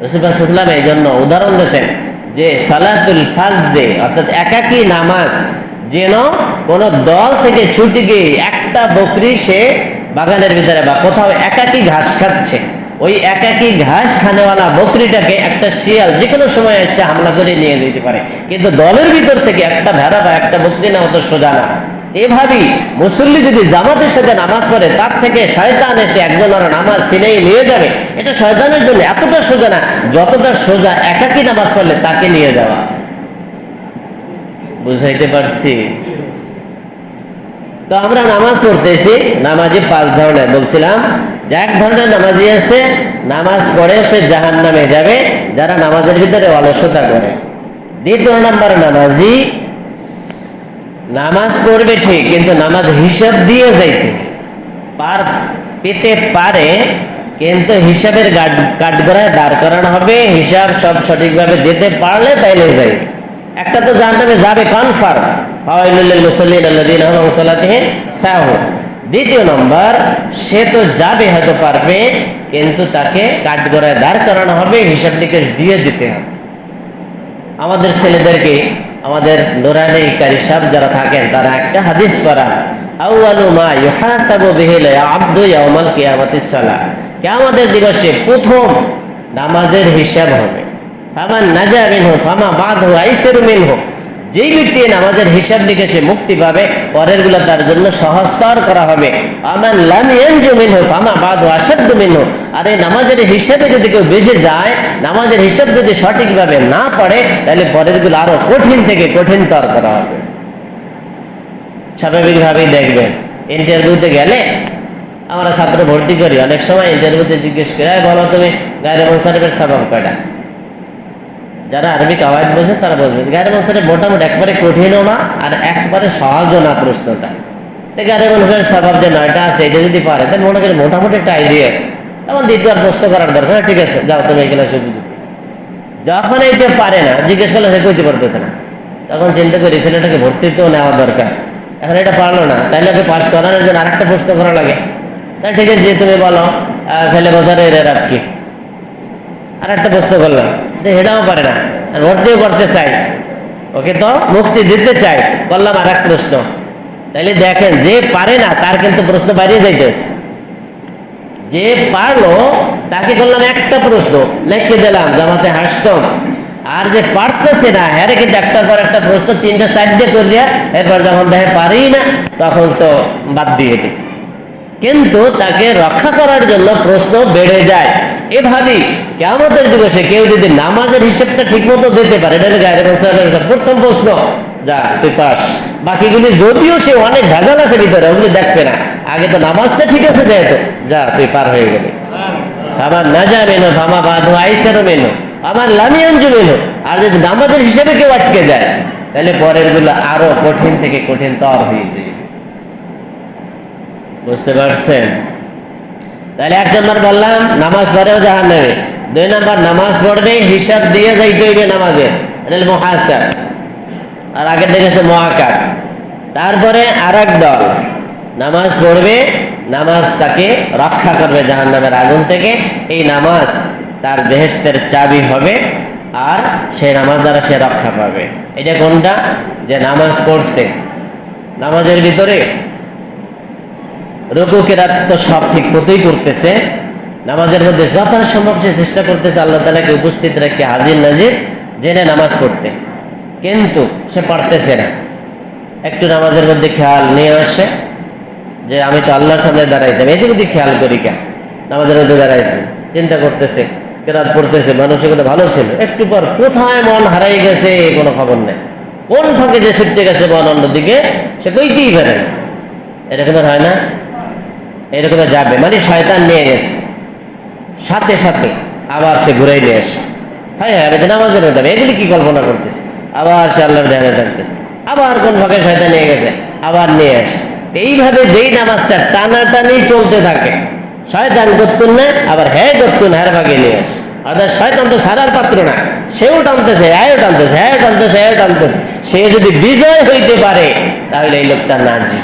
রাসূল সাল্লাল্লাহু আলাইহি ওয়াসাল্লাম এই জন্য উদাহরণ দিয়েছেন যে সালাতুল ফাজে অর্থাৎ একাকী নামাজ যেন কোন দল থেকে ছুটি গিয়ে একটা বকরি সে বাগানের ভিতরে বা কোথাও একাকী ঘাস খাচ্ছে, ওই একাকী ঘাস খানেওয়ালা বকরিটাকে একটা শিয়াল যে কোনো সময় এসে হামলা করে নিয়ে যেতে পারে, কিন্তু দলের ভিতর থেকে একটা ভেড়া বা একটা বকরি নেওয়া তো সোজা না। এভাবেই মুসল্লি যদি জামাতের সাথে নামাজ পড়ে, তার থেকে শয়তান এসে একজনের নামাজ ছিনিয়ে নিয়ে যাবে, এটা শয়তানের জন্য এতটা সোজা না যতটা সোজা একাকী নামাজ পড়লে তাকে নিয়ে যাওয়া। বুঝাইতে পারছি? তো আমরা নামাজ পড়তেছি, নামাজি 5 ধরনের বলছিলাম। যে এক ধরনের নামাজি আছে, নামাজ পড়ে সে জাহান্নামে যাবে, যারা নামাজের ভিতরে অলসতা করে। দ্বিতীয় নম্বর নামাজি, নামাজ পড়বে ঠিক, কিন্তু নামাজ হিসাব দিয়ে যাইতে পেতে পারে, কিন্তু হিসাবের কাঠগড়ায় দাঁড় করানো হবে, হিসাব সব সঠিকভাবে দিতে পারলে তাইলে যাই। একটা তো জাহান্নামে যাবে কনফার্ম। দ্বিতীয় নম্বর, সে তো যাবে হয়তো পারবে, কিন্তু তাকে কাঠগড়ায় দাঁড় করানো হবে, হিসাব নিকেশ দিয়ে যেতে হবে। আমাদের ছেলেদেরকে, আমাদের নুরানি কারি সাহেব যারা থাকেন, তারা একটা হাদিস করা, আউয়ালু মা ইউহাসাবু বিহিল আবদু ইয়াউমাল কিয়ামাতিস সালাহ, কিয়ামতের দিবসে প্রথম নামাজের হিসাব হবে। ফামান নাজা মিনহু ফামা বাদহু আইসারু মিনহু, যেই ব্যক্তি নামাজের হিসাব নিকেশে মুক্তি পাবে, পরের গুলো তার জন্য সহজতর করা হবে। আমান লাম ইয়ানজু মিনহু ফামা বাদহু আশাদ্দু মিনহু, আর এই নামাজের হিসাবে যদি কেউ বেঁচে যায়, নামাজের হিসাব যদি সঠিকভাবে না পড়ে, তাহলে পরের গুলো আরো কঠিন থেকে কঠিনতর করা হবে। স্বাভাবিকভাবেই দেখবেন, ইন্টারভিউতে গেলে আমরা ছাত্র ভর্তি করি, অনেক সময় ইন্টারভিউতে জিজ্ঞেস করে, বলো তুমি গায়রে মুনসারিফের সবাব কয়টা? যারা আরবি কাওয়ায়েদ বোঝে তারা বুঝবে গায়রে মুনসারিফ মোটামুটি একবারে কঠিনও না আর একবারে সহজও না প্রশ্নটা। গায়রে মুনসারিফের সবাব যে 9টা আছে, এটা যদি পারে তাহলে মনে করি মোটামুটি একটা আইডিয়া আছে, তখন দ্বিতীয়বার প্রশ্ন করার দরকার। ঠিক আছে, যাও তুমি এই ক্লাসে বুঝো। যখন এইটা পারে না, জিজ্ঞেস করলে সে কইতে পারতেছে না, তখন চিন্তা করি ছেলেটাকে ভর্তিতেও নেওয়া দরকার। এখন এটা পারলো না, তাইলে ওকে পাস করানোর জন্য আরেকটা প্রশ্ন করা লাগে। তাই ঠিক আছে, যে তুমি বলো ফেলে বোঝারে এর আপ কি, আর একটা প্রশ্ন করলাম, এটাও পারে না, আর ভর্তিও করতে চাই, ওকে তো মুক্তি দিতে চাই, করলাম আর এক প্রশ্ন। তাইলে দেখেন, যে পারে না তার কিন্তু প্রশ্ন বাইরে যাইতেছে, যে পারলো তাকে করলাম একটা প্রশ্ন লিখে দিলাম, জামাতে হাসতাম। আর যে পারতেছে না, হ্যাঁ কিন্তু একটার পর একটা প্রশ্ন 3টা 4টে করিয়া, এরপর যখন দেখে পারি না, তখন তো বাদ দিয়ে দিই। কিন্তু তাকে রক্ষা করার জন্য প্রশ্ন বেড়ে যায়। এভাবেই কিয়ামতের দিবসে কেউ যদি নামাজের হিসেবটা ঠিক মতো দিতে পারে, এটা গায়রে মুনসারিফের প্রথম প্রশ্ন, যা তুই পাস। বাকিগুলি যদিও সে অনেক ভেজাল আছে ভিতরে, ওগুলি দেখবে না, আগে তো নামাজটা ঠিক আছে, যেহেতু যা তুই পার হয়ে গেলি। আমার নাজা মেনো ফামা বাদহু আইসারু মেনো আমার লামিয়ানজু মেনো। আর যদি নামাজের হিসেবে কেউ আটকে যায়, তাহলে পরের গুলো আরো কঠিন থেকে কঠিনতর হয়ে যায়। বুঝতে পারছেন? তাহলে 1 নম্বর বললাম, নামাজ পড়েও জাহান্নামে। 2 নম্বর, নামাজ পড়বে হিসাব দিয়ে যাইতে হইবে নামাজের, এটা মুহাসাব, আর আগে দেখেছে মুআক্কাদ। তারপরে আরেক দল নামাজ পড়বে, নামাজ তাকে রক্ষা করবে জাহান্নামের আগুন থেকে। এই নামাজ তার বেহেশতের চাবি হবে, আর সেই নামাজ দ্বারা সে রক্ষা পাবে। এটা কোনটা? যে নামাজ পড়ছে, নামাজের ভিতরে রুকু কিরাত তো সব ঠিক মতোই করতেছে, নামাজের মধ্যে যথাসম্ভব সে চেষ্টা করতেছে আল্লাহ তাআলাকে উপস্থিত রেখে হাজির নাজির জেনে নামাজ পড়তে, কিন্তু সে পারতেছে না। একটু নামাজের মধ্যে খেয়াল নিয়ে আসে যে আমি তো আল্লাহর সামনে দাঁড়াইছি, আমি এদিকে খেয়াল করি কেন, নামাজের মধ্যে দাঁড়াইছি, চিন্তা করতেছে, কিরাত পড়তেছে, মানসিকতা ভালো ছিল, একটু পর কোথায় মন হারাই গেছে কোনো খবর নেই, কোন ফাঁকে যে ছুটতে গেছে মন অন্যদিকে সে কইতেই পারে না। এরকম হয় না? এরকম যাবে মানে শয়তান নিয়ে গেছে, সাথে সাথে আবার সে ঘুরাই নিয়ে আসে। হ্যাঁ হ্যাঁ, আমি নামাজের মধ্যে এগুলি কি কল্পনা করতেছে, আবার সে আল্লাহর ধ্যানে থাকতেছে, আবার কোন ফাঁকে শয়তান নিয়ে গেছে, আবার নিয়ে আসে। এইভাবে যেই নামাজটা টানাটানি চলতে থাকে, শয়তান করতুন না, আবার হ্যাঁ করতুন, হ্যাঁ ভাগে নিয়ে আসে। অর্থাৎ শয়তান তো সারার পাত্র না, সেও টানতেছে, হ্যাঁ টানতেছে, হ্যাঁ টানতেছে, হ্যাঁ টানতেছে। সে যদি বিজয় হইতে পারে, তাহলে এই লোকটা নাজি।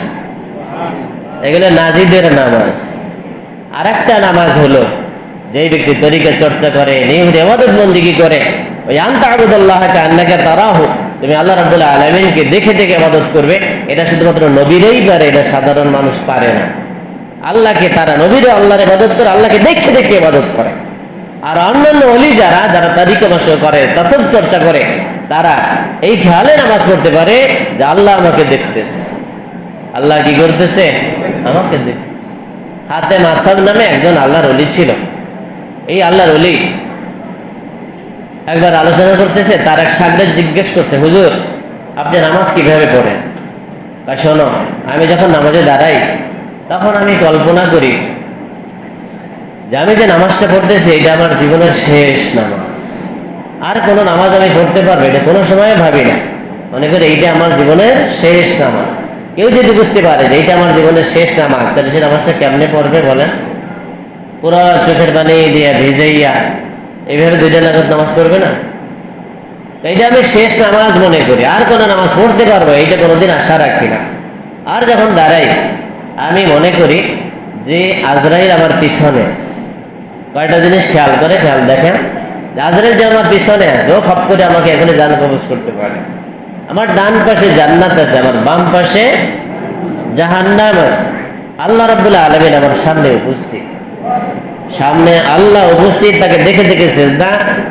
এগুলো নাজিদের নামাজ। আর একটা নামাজ হলো, যেই ব্যক্তি তরিকা চর্চা করে, নিয়মিত ইবাদত বন্দেগী করে, ওই আনতা আবুদুল্লাহ কান্নাকা তারাহু, তুমি আল্লাহ রাব্বুল আলামিনকে দেখে দেখে ইবাদত করবে, এটা শুধুমাত্র নবীরাই পারে, এটা সাধারণ মানুষ পারে না। আল্লাহকে তারা নবীরা আল্লাহর ইবাদত করে, আল্লাহকে দেখে দেখে ইবাদত করে। আর অন্যান্য ওলি যারা যারা তারিকা মাসে করে, তাসাউফ চর্চা করে, তারা এই খেয়ালে নামাজ পড়তে পারে যে আল্লাহ আমাকে দেখতেছে। আল্লাহ কি করতেছে? আমাকে দেখতেছে। হাতেম আসাদ নামে একজন আল্লাহর ওলি ছিল। এই আল্লাহর ওলি একবার আলোচনা করতেছে, তার এক সাগরেদ জিজ্ঞেস করছে, হুজুর আপনি নামাজ কিভাবে পড়েন? শোনো, আমি যখন নামাজে দাঁড়াই তখন আমি কল্পনা করি যে আমি যে নামাজটা পড়তেছি এটা আমার জীবনের শেষ নামাজ, আর কোনো নামাজ আমি পড়তে পারবো এটা কোনো সময় ভাবি না। মনে করি এইটা আমার জীবনের শেষ নামাজ। কেউ যদি বুঝতে পারে যে এইটা আমার জীবনের শেষ নামাজ, তাহলে সে নামাজটা কেমনে পড়বে বলেন? পুরো চোখের পানি দিয়া ভিজাইয়া এইভাবে 2 রাকাত নামাজ পড়বে না? এইটা আমি শেষ নামাজ মনে করি, আর কোনো নামাজ পড়তে পারবো এইটা কোনোদিন আশা রাখি না। আর যখন দাঁড়াই আমি মনে করি যে আজরাইল আমার পিছনে আছে। কয়টা জিনিস খেয়াল দেখেন, আজরাইল যে আমার পিছনে আছে, ও খপ করে আমাকে এখানে জান কবজ করতে পারে। আমার ডান পাশে জান্নাত আছে, আমার বাম পাশে জাহান্নাম আছে। আল্লাহ রাব্বুল আলামিন আমার সামনে উপস্থিত, সামনে আল্লাহ উপস্থিত, তাকে দেখে দেখে সেজদা।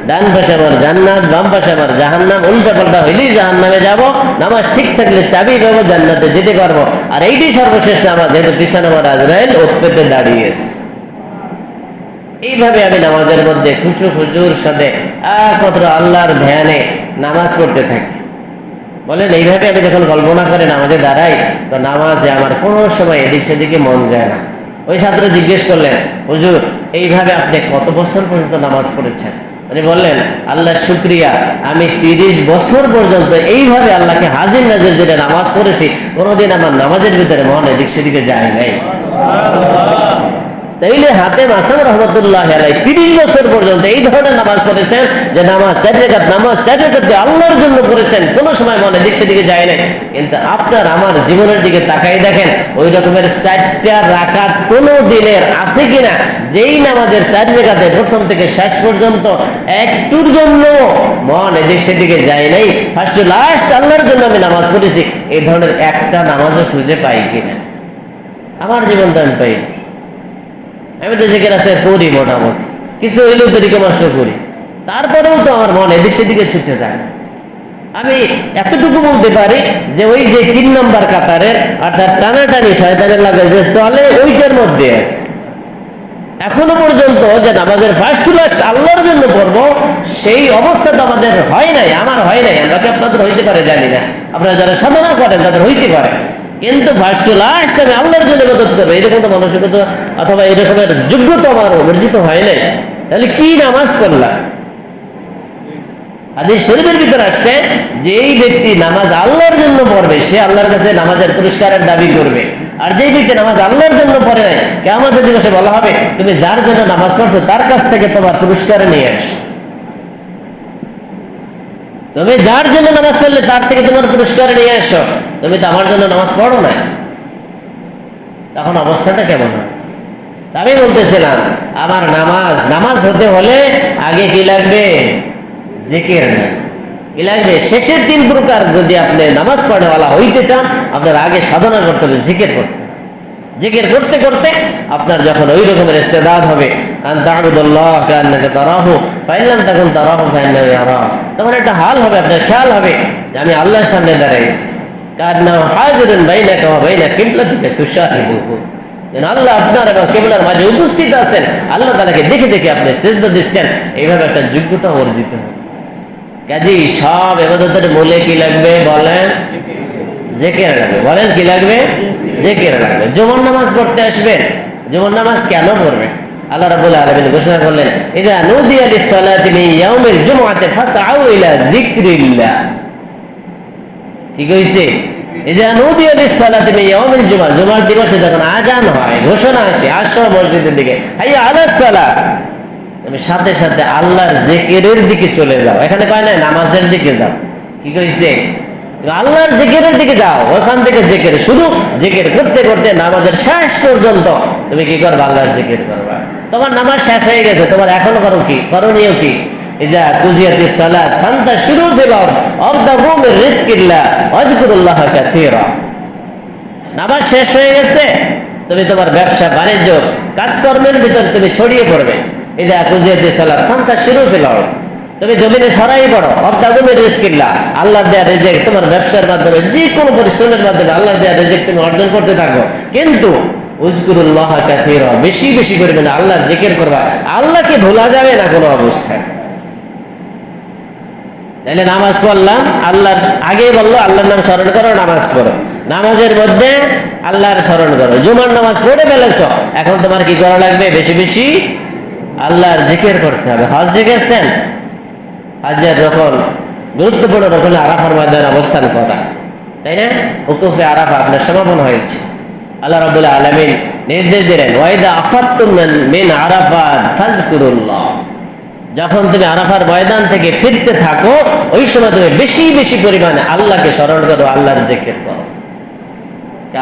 ডান পাশে আমার জান্নাত, বাম পাশে আমার জাহান্নাম। উল্টা পাল্টা হইলেই জাহান্নামে যাব, নামাজ ঠিক থাকলে চাবি পাবো, জান্নাতে যেতে পারবো। আর এইটি সর্বশেষ নামাজ, যেহেতু পিছনে আমার আজরাইল ওত পেতে দাঁড়িয়েছে। এইভাবে আমি নামাজের মধ্যে খুশুর সাথে একমাত্র আল্লাহর ধ্যানে নামাজ পড়তে থাকি। বলেন, এইভাবে আমি যখন কল্পনা করে নামাজে দাঁড়াই, তো নামাজে আমার কোনো সময় এদিক সেদিকে মন যায় না। ওই ছাত্র জিজ্ঞেস করলেন, হুজুর এইভাবে আপনি কত বছর পর্যন্ত নামাজ পড়েছেন? উনি বললেন, আল্লাহ শুকরিয়া, আমি 30 বছর পর্যন্ত এইভাবে আল্লাহকে হাজির নাজির যেটা নামাজ পড়েছি, কোনোদিন আমার নামাজের ভিতরে মন এদিক সেদিকে যায় নাই। তাইলে হাতেম আসাদ রহমতুল্লাহ আলাইহি 30 বছর পর্যন্ত এই ধরনের নামাজ পড়েছেন, যে নামাজ 4 রাকাত আল্লাহর জন্য করেছেন, কোনো সময় মনে দিক সেদিকে যায় নাই। কিন্তু আপনার আমার জীবনের দিকে তাকাই দেখেন, ওই রকমের 4টা রাকাত কোনো দিনের আছে কিনা, যেই নামাজের 4 রাকাতে প্রথম থেকে শেষ পর্যন্ত একটুর জন্য মন এদিক সেদিকে যায় নাই, ফার্স্ট টু লাস্ট আল্লাহর জন্য আমি নামাজ পড়েছি, এই ধরনের একটা নামাজও খুঁজে পাই কিনা? আমার জীবনটা আমি পাই। আমি তো জিকির আছে করি, মোটামুটি কিছু হইলেও তরিকা মাসও করি, তারপরেও তো আমার মন এদিক সেদিকে ছুটতে যায়। আমি এতটুকু বলতে পারি যে ওই যে 3 নম্বর কাতারের অর্থাৎ টানাটানি শয়তানের লাগে যে চলে, ওইটার মধ্যে আছে। এখনো পর্যন্ত যে নামাজের ফার্স্ট টু লাস্ট আল্লাহর জন্য পড়বো, সেই অবস্থা তো আমাদের হয় নাই, আমার হয় নাই। আমরা কি আপনাদের হইতে পারে জানি না, আপনারা যারা সাধনা করেন তাদের হইতে পারে, কিন্তু ফার্স্ট টু লাস্ট আমি আল্লাহর জন্য ইবাদত করবো, এরকম তো মানসিকতা অথবা এরকমের যোগ্যতা আমার অর্জিত হয় নাই। তাহলে কি নামাজ করলাম? হাদিস শরীফের ভিতরে আসছে যে এই ব্যক্তি নামাজ আল্লাহর জন্য পড়বে, সে আল্লাহর কাছে নামাজের পুরস্কারের দাবি করবে। আর যেই ব্যক্তি নামাজ আল্লাহর জন্য পড়ে নাই, কিয়ামতের দিবসে বলা হবে, তুমি যার জন্য নামাজ পড়ছো তার কাছ থেকে তোমার পুরস্কার নিয়ে আস। তুমি যার জন্য নামাজ পড়লে তার থেকে তোমার পুরস্কার নিয়ে আসো, তুমি তো আমার জন্য নামাজ পড়ো না। তখন অবস্থাটা কেমন হয়? আমি বলতেছিলাম, আমার নামাজ হতে হলে আগে কি লাগবে? জিকির। কি লাগবে? শেষের 3 প্রকার যদি আপনি নামাজ পড়নেওয়ালা হইতে চান, আপনার আগে সাধনা করতে হবে, জিকির করতে। জিকির করতে করতে আপনার যখন ওই রকমের ইস্তেদাদ হবে, আনতা'বুদাল্লাহ কান্নাকা তারাহু ফাইন লাম তাকুন তারাহু ফাইন্নাহু ইয়ারাক, তখন একটা হাল হবে, আপনার খেয়াল হবে যে আমি আল্লাহর সামনে দাঁড়াইছি, কান্নাহু হাজিরুন বাইনাকা ওয়া বাইনা কিবলাতিকা তুশাহিদুহু, যেন আল্লাহ আপনার এবং কিবলার মাঝে উপস্থিত আছেন, আল্লাহ তাআলাকে দেখে দেখে আপনি সিজদা দিচ্ছেন। এইভাবে একটা যোগ্যতা অর্জিত হবে। কাজেই সব ইবাদতের মূলে কি লাগবে বলেন? জিকির লাগবে। বলেন কি লাগবে? জিকির লাগবে। জুমার নামাজ পড়তে আসবেন, জুমার নামাজ কেন পড়বেন? আল্লাহ রাব্বুল আলামিন ঘোষণা করলেন, ইযা নুদিয়া লিস-সালাতি মিন ইয়াউমিল জুমআতি ফাসআউ ইলা যিকরিল্লাহ। কি কইছে? ইযা নুদিয়া লিস-সালাতি মিন ইয়াউমিল জুমআ, জুমার দিবসে যখন আযান হয়, ঘোষণা আসে আসো মসজিদের দিকে, হাইয়া আলাস সালাত, তুমি সাথে সাথে আল্লাহর জিকিরের দিকে চলে যাও। এখানে কয় না নামাজের দিকে যাও, কি কইছে? আল্লাহর জিকিরের দিকে যাও, ওখান থেকে জিকির শুরু, জিকির করতে করতে নামাজের শেষ পর্যন্ত তুমি কি করবা? আল্লাহর জিকির করবা। তোমার নামাজ শেষ হয়ে গেছে, তোমার এখনো করো কি, করণীয় কি? ইযা কুজিয়াতিস সালাত ফান্তাশিরু ফিল আরদ ওয়াবতাগু মির রিজকিল্লাহ ওয়াযকুরুল্লাহা কাসীরা। নামাজ শেষ হয়ে গেছে, তুমি তোমার ব্যবসা বাণিজ্য কাজকর্মের ভিতর তুমি ছড়িয়ে পড়বে। ইযা কুজিয়াতিস সালাত ফান্তাশিরু ফিল আরদ, তুমি জমিনে ছড়াই পড়ো। ওয়াবতাগু মির রিজকিল্লাহ, আল্লাহর দেয়া রিজিক তোমার ব্যবসার মাধ্যমে যে কোনো পরিশ্রমের মাধ্যমে আল্লাহর দেয়া রিজিক তুমি অর্জন করতে থাকো। কিন্তু উযকুরুল্লাহা কাসীরা, বেশি বেশি করবে না, আল্লাহর জিকির করবা, আল্লাহকে ভোলা যাবে না কোনো অবস্থায়। তাহলে নামাজ পড়লাম, আল্লাহর আগে বললো আল্লাহর নাম স্মরণ করো, নামাজ পড়ো। নামাজের মধ্যে আল্লাহর স্মরণ করো। জুমার নামাজ পড়ে ফেলেছ, এখন তোমার কি করা লাগবে? বেশি বেশি আল্লাহর জিকির করতে হবে। হজ্জে গেছেন, হজ্জের যখন গুরুত্বপূর্ণ রকম আরাফার ময়দানে অবস্থান করা, তাই না? উকুফে আরাফা আপনার সমাপন হয়েছে। আল্লাহ রাব্বুল আলামিন নির্দেশ দিলেন, ওয়াইদা আফাতুম মিন আরাফাত ফাযকুরুল্লাহ, যখন তুমি আরাফার ময়দান থেকে ফিরতে থাকো ওই সময় তুমি বেশি বেশি পরিমাণে আল্লাহকে স্মরণ করো, আল্লাহর জিকির করো।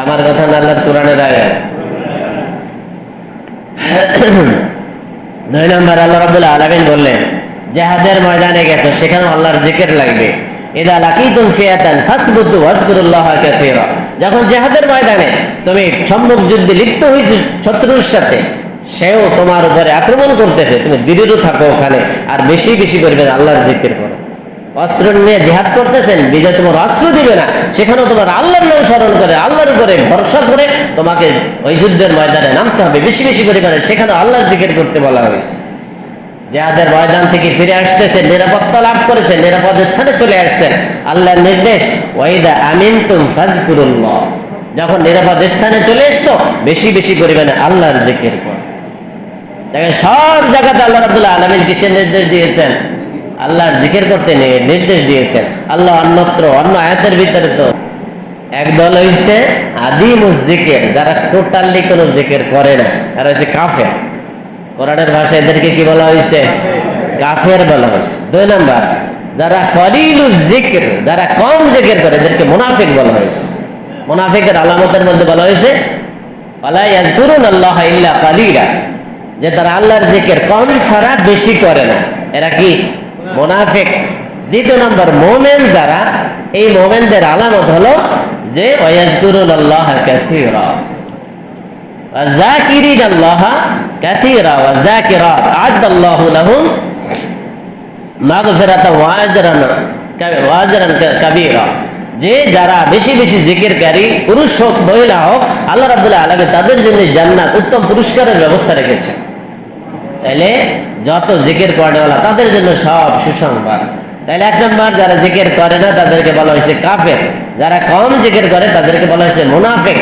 আমার কথা না আল্লাহর কোরআনের আয়াত। 9 নম্বর আল্লাহ রাব্বুল আলামিন বললেন, জিহাদের ময়দানে গেছো, সেখানে আল্লাহর জিকির লাগবে। ইযা লাকিতুম ফিয়াতান ফাসবুতু ওয়াযকুরুল্লাহা কাসীরা, যখন জিহাদের ময়দানে তুমি সম্মুখ যুদ্ধে লিপ্ত হয়েছো শত্রুর সাথে, সেও তোমার উপরে আক্রমণ করতেছে, তুমি দৃঢ় থাকো ওখানে, আর বেশি বেশি করবে আল্লাহর জিকির করো। অস্ত্র নিয়ে জিহাদ করতেছেন, বিজয় তোমার অস্ত্র দিবে না, সেখানেও তোমার আল্লাহর নাম স্মরণ করে, আল্লাহর উপরে ভরসা করে তোমাকে ওই যুদ্ধের ময়দানে নামতে হবে, বেশি বেশি পরিমাণে সেখানে আল্লাহর জিকির করতে বলা হয়েছে। জিহাদের ময়দান থেকে ফিরে আসতেছে, নিরাপত্তা লাভ করেছে, নিরাপদ স্থানে চলে আসছেন, আল্লাহর নির্দেশ ওয়াইদা আমিনতুম ফাযকুরুল্লাহ, যখন নিরাপদ স্থানে চলে এসছো বেশি বেশি পরিমাণে আল্লাহর জিকির করো। দেখেন সব জায়গাতে আল্লাহ রাব্বুল আলামিন কিসের নির্দেশ দিয়েছেন? আল্লাহর জিকির করতে নির্দেশ দিয়েছেন। আল্লাহ অন্যত্র অন্য আয়াতের ভিতরে তো একদল হইছে আদিমুজ জিকির, যারা টোটালি কোনো জিকির করে না, তারা হচ্ছে কাফের। কোরআনের ভাষায় এদেরকে কি বলা হয়েছে? কাফের বলা হয়েছে। 2 নাম্বার, যারা কলিলুজ জিকির, যারা কম জিকির করে, এদেরকে মুনাফিক বলা হয়েছে। মুনাফিকের আলামতের মধ্যে বলা হয়েছে ওয়ালা ইয়াযকুরুনাল্লাহা ইল্লা কালিলা, যে তারা আল্লাহর জিকির কম ছাড়া বেশি করে না, এরা কি? মুনাফিক। 2 নম্বর, মুমিন যারা, এই মুমিনদের আলামত হলো যে ওয়ায়াযকুরুনাল্লাহা কাসীরা ওয়াযাকিরিনাল্লাহা কাসীরা ওয়াযাকিরাত আ'আদাল্লাহু লাহুম মাগফিরাতান ওয়া আজরান কাবীরা, যে যারা বেশি বেশি জিকিরকারী, পুরুষ হোক মহিলা হোক, আল্লাহ রাব্বুল আলামিন তাদের জন্য জান্নাত, উত্তম পুরস্কারের ব্যবস্থা রেখেছেন। তাইলে যত জিকির করেওয়ালা তাদের জন্য সব সুসংবাদ। তাইলে 1 নম্বর, যারা জিকির করে না তাদেরকে বলা হয়েছে কাফের, যারা কম জিকির করে তাদেরকে বলা হয়েছে মুনাফিক,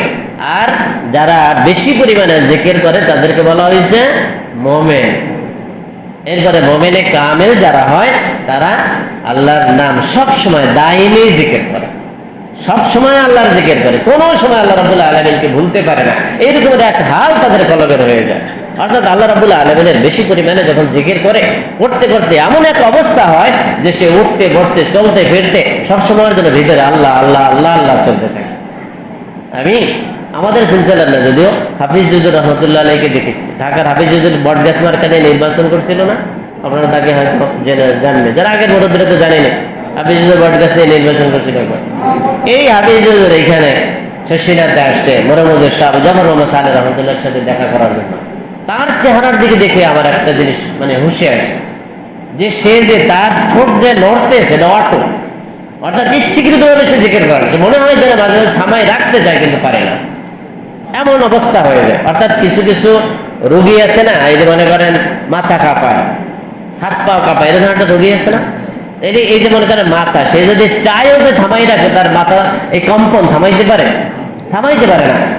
আর যারা বেশি পরিমাণে জিকির করে তাদেরকে বলা হয়েছে মুমিন। এরপরে মুমিনে কামেল যারা হয়, তারা আল্লাহর নাম সব সময় দাইমি জিকির করে, সব সময় আল্লাহর জিকির করে, কোনো সময় আল্লাহ রাব্বুল আলামিনকে ভুলতে পারে না। এইরকম এক হাল তাদের কলবের হয়ে যায়। অর্থাৎ আল্লাহ রাব্বুল আলামিনের বেশি পরিমাণে যখন জিকির করে, করতে করতে এমন এক অবস্থা হয় যে সে উঠতে বসতে চলতে ফিরতে সবসময়ের জন্য ভিতরে আল্লাহ আল্লাহ আল্লাহ আল্লাহ চলতে থাকে। আমি আমাদের সিলসিলার না, যদিও হাফিজ হুজুর রহমতুল্লাহ আলাইহিকে দেখেছি, ঢাকার হাফিজ হুজুর বটগাছ মার্কেটে নির্বাচন করছিল না, আপনারা তাকে হয়তো জানেন, যারা আগের মুরব্বীরা তো জানেন, হাফিজ হুজুর বটগাছে নির্বাচন করছিল। এই হাফিজ হুজুর এখানে শশীনাথে আসছে মোরামুজুর সাহেব জাফর মোহাম্মদ সালেহ রহমতুল্লাহর সাথে দেখা করার জন্য। তার চেহারার দিকে দেখে আমার একটা জিনিস মানে হুঁশে আসছে, যে সে যে তার ঠোঁট যে নড়তেছে, নড়াটো, অর্থাৎ ইচ্ছাকৃতভাবে সে জিকির করে, মনে হয় যেন মাঝে মাঝে থামাই রাখতে চায় কিন্তু পারে না, এমন অবস্থা হয়ে যায়। অর্থাৎ কিছু কিছু রোগী আছে না, এই যে মনে করেন মাথা কাঁপায়, হাত পাও কাঁপায়, এরকম একটা রোগী আছে না, এই যে মনে করেন মাথা, সে যদি চায়ও যে থামাই রাখে, তার মাথা এই কম্পন থামাইতে পারে না।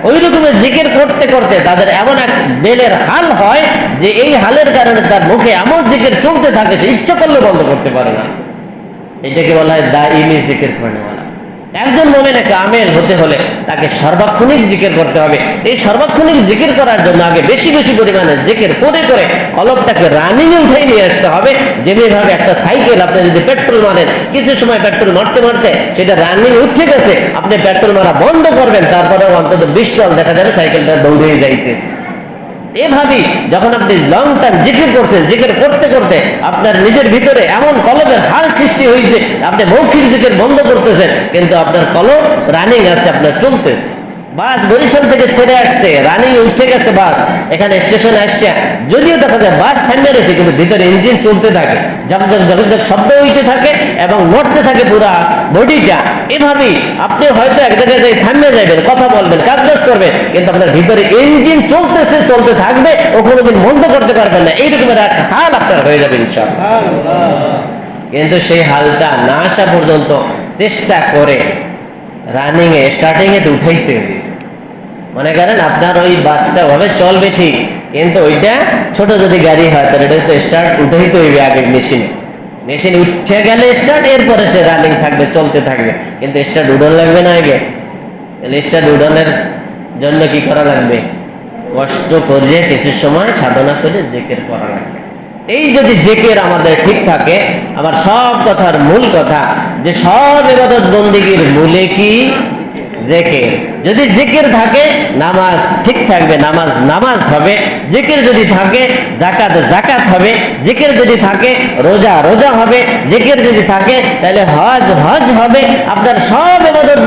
ওই রকমের জিকির করতে করতে তাদের এমন এক দিলের হাল হয় যে এই হালের কারণে তার মুখে এমন জিকির চলতে থাকে, সে ইচ্ছা করলে বন্ধ করতে পারে না। এটাকে বলা হয় দাইমি জিকির করেওয়ালা। একজন মুমিনে কামেল হতে হলে তাকে সর্বক্ষণিক জিকির করতে হবে। এই সর্বক্ষণিক জিকির করার জন্য আগে বেশি বেশি পরিমাণে জিকির করে করে কলবটাকে রানিং এ উঠাই নিয়ে আসতে হবে। যেভাবে একটা সাইকেল আপনি যদি পেট্রোল মারেন, কিছু সময় পেট্রোল মারতে মারতে সেটা রানিং উঠে গেছে, আপনি পেট্রোল মারা বন্ধ করবেন, তারপরে অন্তত 20 চল দেখা যাবে সাইকেলটা দৌড়ে যাইতেছে। এভাবেই যখন আপনি লং টাইম জিকির করছেন, জিকির করতে করতে আপনার নিজের ভিতরে এমন কলবের হাল সৃষ্টি হয়েছে, আপনি মৌখিক জিকির বন্ধ করতেছেন কিন্তু আপনার কলব রানিং আছে, আপনার চলতেছে। বাস বরিশাল থেকে ছেড়ে আসছে, রানিং উঠে গেছে বাস, এখানে স্টেশনে আসছে, যদিও দেখা যায় বাস থামে রয়েছে কিন্তু ভিতরে ইঞ্জিন চলতে থাকে, যখন শব্দ হইতে থাকে এবং নড়তে থাকে পুরা বডিটা। এভাবেই আপনি হয়তো এক জায়গায় থামে যাবেন, কথা বলবেন, কাজ করবেন, কিন্তু আপনার ভিতরে ইঞ্জিন চলতেছে, চলতে থাকবে, ও কোনোদিন বন্ধ করতে পারবেন না। এইরকম একটা হাল আপনার হয়ে যাবে ইনশাআল্লাহ। কিন্তু সেই হালটা না আসা পর্যন্ত চেষ্টা করে রানিং এ স্টার্টিং এ উঠাইতে হবে। মনে করেন আপনার ওই বাসটা ভাবে চলবে ঠিক, কিন্তু ওইটা ছোট যদি গাড়ি হয় তাহলে এটা তো স্টার্ট উঠাইতে হইবে আগে মেশিন উঠে গেলে স্টার্ট, এরপরে সে রানিং থাকবে, চলতে থাকবে। কিন্তু স্টার্ট উডন লাগবে না আগে, তাহলে স্টার্ট উডনের জন্য কি করা লাগবে? কষ্ট করে কিছু সময় সাধনা করে জিকির করা লাগবে। এই যদি জিকির আমাদের ঠিক থাকে, আমার সব কথার মূল কথা যে সব ইবাদত বন্দেগীর মূলে কি? জিকির। যদি জিকির থাকে নামাজ ঠিক থাকবে, নামাজ হবে। জিকির যদি থাকে জাকাত হবে। জিকির যদি থাকে রোজা হবে। জিকির যদি থাকে তাহলে হজ হবে। আপনার সব ইবাদত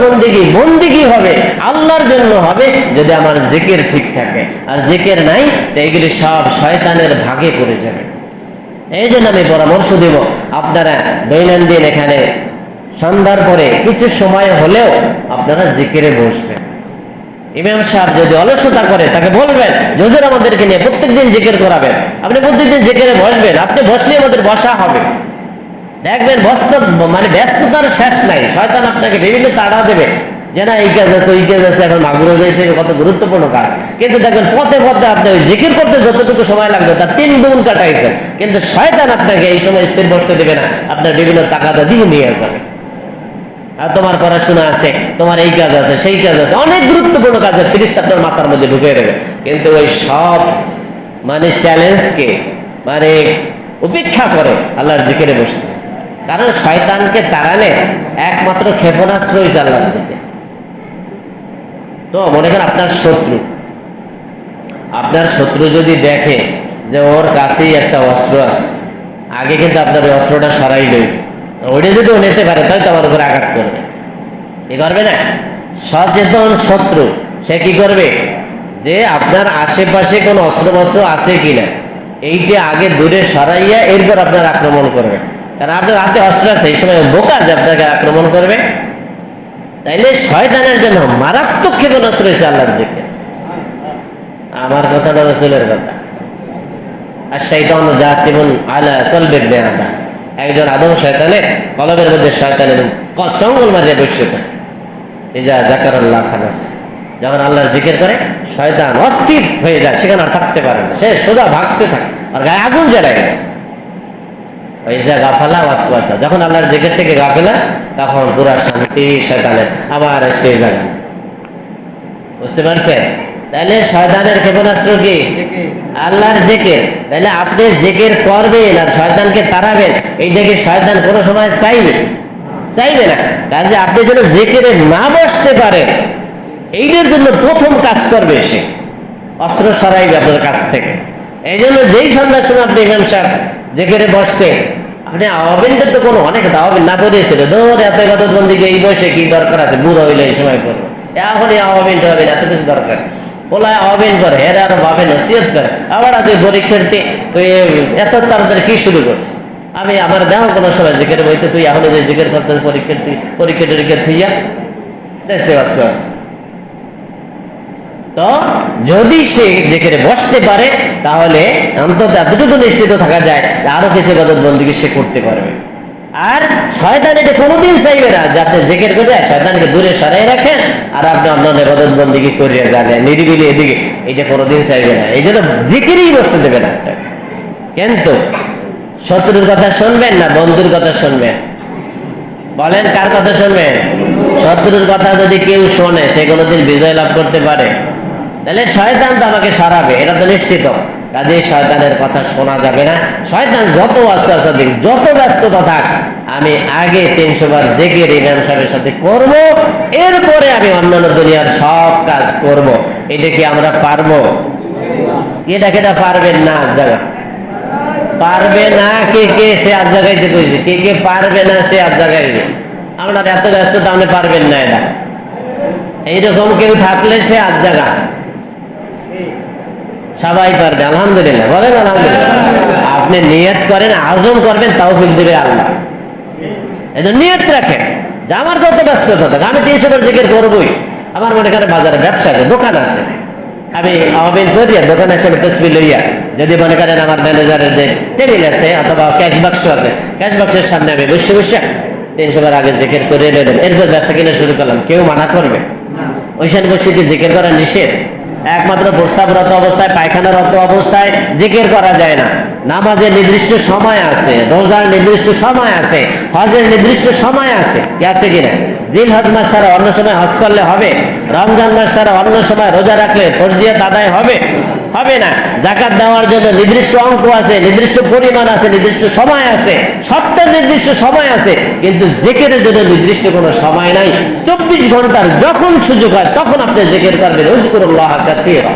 বন্দেগী হবে, আল্লাহর জন্য হবে যদি আমার জিকির ঠিক থাকে। আর জিকির নাই তো এগুলি সব শয়তানের ভাগে পড়ে যাবে। এই জন্য আমি পরামর্শ দিব, আপনারা দৈনন্দিন এখানে সন্ধ্যার পরে কিছু সময় হলেও আপনারা জিকিরে বসবেন। ইমাম সাহেব যদি অলসতা করে তাকে বলবেন হুজুর আমাদেরকে নিয়ে প্রত্যেকদিন জিকির করাবেন, আপনি প্রত্যেকদিন জিকিরে বসবেন। আপনি বসলে আমাদের বসা হবে, দেখবেন ব্যস্ততার শেষ নাই। শয়তান আপনাকে বিভিন্ন তাড়া দেবে যে না এই কাজ আছে, ওই কাজ আছে, এখন মাগুরো যাইতে কত গুরুত্বপূর্ণ কাজ। কিন্তু দেখবেন পথে আপনি ওই জিকির করতে যতটুকু সময় লাগবে তার 3 গুণ কাটাইছেন। কিন্তু শয়তান আপনাকে এই সময় স্থির বসতে দেবে না, আপনার বিভিন্ন টাকাটা দিয়ে নিয়ে যাবে। আর তোমার পড়াশোনা আছে, তোমার এই কাজ আছে, সেই কাজ আছে, অনেক গুরুত্বপূর্ণ কাজ ফিরিস্তা আপনার মাথার মধ্যে ঢুকিয়ে দেবে। কিন্তু ওই সব চ্যালেঞ্জকে উপেক্ষা করে আল্লাহর জিকিরে বসতে। কারণ শয়তানকে তাড়ালে একমাত্র ক্ষেপণাস্ত্র হইছে আল্লাহর জিকির। তো মনে করেন আপনার শত্রু যদি দেখে যে ওর কাছেই একটা অস্ত্র আছে, আগে কিন্তু আপনার ওই অস্ত্রটা সরাই দেবে। ওইটা যদি ও নিতে পারে তাই তো আমার উপরে আঘাত করবে, কি করবে না? সচেতন শত্রু সে কি করবে যে আপনার আশেপাশে কোন অস্ত্র আছে কিনা এইটা আগে দূরে সরাইয়া এরপর আপনার আক্রমণ করবে। কারণ আপনার হাতে অস্ত্র আছে, এই সময় বোকা যে আপনাকে আক্রমণ করবে। তাইলে শয়তানের জন্য মারাত্মক ক্ষেপণাস্ত্র হয়েছে আল্লাহর জিকির। আমার কথা না রাসূলের কথা। আর শাইতানু জাসিমুন আলা কলবি ইবনে আদম, একজন আদম শয়তানের কলবের মধ্যে শয়তানের চঙ্গল মারিয়ে বসে থাকে। ইজা যাকারাল্লাহ খালাস, যখন আল্লাহর জিকির করে শয়তান অস্থির হয়ে যায়, সেখানে আর থাকতে পারে না, সে সোজা ভাগতে থাকে আর গায়ে আগুন জ্বালায়। গাফালা ওয়াসওয়াসা, যখন আল্লাহর জিকির থেকে গাফেলা তখন পুরা শান্তি শয়তানের, আবার সেই জায়গা। বুঝতে পারছেন? তাহলে শয়তানের ক্ষেপণাস্ত্র কি? আল্লাহর জিকির। তাহলে আপনি জিকির করবেন আর শয়তানকে তাড়াবেন, এই দেখে শয়তান কোনো সময় চাইবে না। কাজে আপনি যেন জিকিরে না বসতে পারেন, এইটার জন্য প্রথম কাজ করবে সে, অস্ত্র সরাইবে আপনার কাছ থেকে। এই জন্য যেই সন্ধ্যার সময় আপনি ইমাম সাহেব জিকিরে বসছে, আপনি আওয়াবিনটা তো কোনো অনেক আওয়াবিন না করিয়েছিল, ধর এত ইবাদত বন্দেগী এই বয়সে কি দরকার আছে, বুড়ো হইলে এই সময় করবো, এখনই আওয়াবিনটা হবেন, এত কিছু দরকার। পোলায় আওয়াবিন করে, হেরা আরো ভাবে নসিহত করে, আবার তুই পরীক্ষার্থী, তুই এত তাড়াতাড়ি কি শুরু করছিস? আমি আমার দেখো কোনো সময় জিকির বইতে, তুই এখন যে জিকির করতে পরীক্ষা থইয়া দেখছে। তো যদি সে জিকিরে বসতে পারে তাহলে অন্তত এতটুকু নিশ্চিত থাকা যায় আরো কিছু ইবাদত বন্দেগী সে করতে পারবে। আর শয়তান এটা কোনোদিন চাইবে না যে আপনি জিকির করে শয়তানকে দূরে সরাই রাখেন আর আপনি অন্য ইবাদত বন্দেগী করিয়া জানেন নিরিবিলি এদিকে, এটা কোনোদিন চাইবে না। এই জন্য জিকিরই বসতে দেবে না। কিন্তু শত্রুর কথা শুনবেন না বন্ধুর কথা শুনবেন? বলেন কার কথা শুনবেন? শত্রুর কথা যদি কেউ শোনে সে কোনোদিন বিজয় লাভ করতে পারে? তাহলে শয়তান তো আমাকে সরাবে, এটা তো নিশ্চিত। কাজে শয়তানের কথা শোনা যাবে না। শয়তান যত ওয়াসওয়াসা দিক, যত ব্যস্ততা থাক, আমি আগে 300 বার জিকির ইমাম সাহেবের সাথে করব, এরপরে আমি অন্যান্য দুনিয়ার সব কাজ করব। এটা কি আমরা পারবো? এটা কেটা পারবেন না আজ জায়গা পারবে না কে কে সে আজ জায়গাইতে কইছে কে কে পারবে না সে আজ জায়গাইবে আমরা এত ব্যস্ততা আপনি পারবেন না এটা এইরকম কেউ থাকলে সে আজ জায়গা সবাই পারবে আলহামদুলিল্লাহ বলেন আলহামদুলিল্লাহ আপনি নিয়ত করেন আজম করবেন তাওফিক দিবে আল্লাহ এই নিয়ত রাখেন যে আমার যত ব্যস্ততা থাকে আমি 300 বার জিকির করবই আমার মনে করেন বাজারে ব্যবসা আছে দোকান আছে আমি আহ্বান করিয়া দোকানে এসে তসবিহ লইয়া যদি মনে করেন আমার ম্যানেজারের যে টেবিল আছে অথবা ক্যাশ বাক্স আছে ক্যাশ বাক্সের সামনে আমি বসে বসে 300 বার আগে জিকির করে নিলেন এরপর ব্যবসা কিনে শুরু করলাম কেউ মানা করবে ওইখানে বসে কি জিকির করা নিষেধ একমাত্র প্রস্রাবরত অবস্থায় পায়খানারত অবস্থায় জিকির করা যায় না নামাজের নির্দিষ্ট সময় আছে রোজার নির্দিষ্ট সময় আছে হজের নির্দিষ্ট সময় আছে কি আছে কিনা জিলহজ মাস ছাড়া অন্য সময় হজ করলে হবে রমজান মাস ছাড়া অন্য সময় রোজা রাখলে ফরজিয়াত আদায় হবে হবে না যাকাত দেওয়ার জন্য নির্দিষ্ট অঙ্ক আছে নির্দিষ্ট পরিমাণ আছে নির্দিষ্ট সময় আছে সবটার নির্দিষ্ট সময় আছে কিন্তু জিকিরের জন্য নির্দিষ্ট কোনো সময় নাই 24 ঘন্টার যখন সুযোগ হয় তখন আপনি জিকির করবেন উযকুরুল্লাহ কাসীরা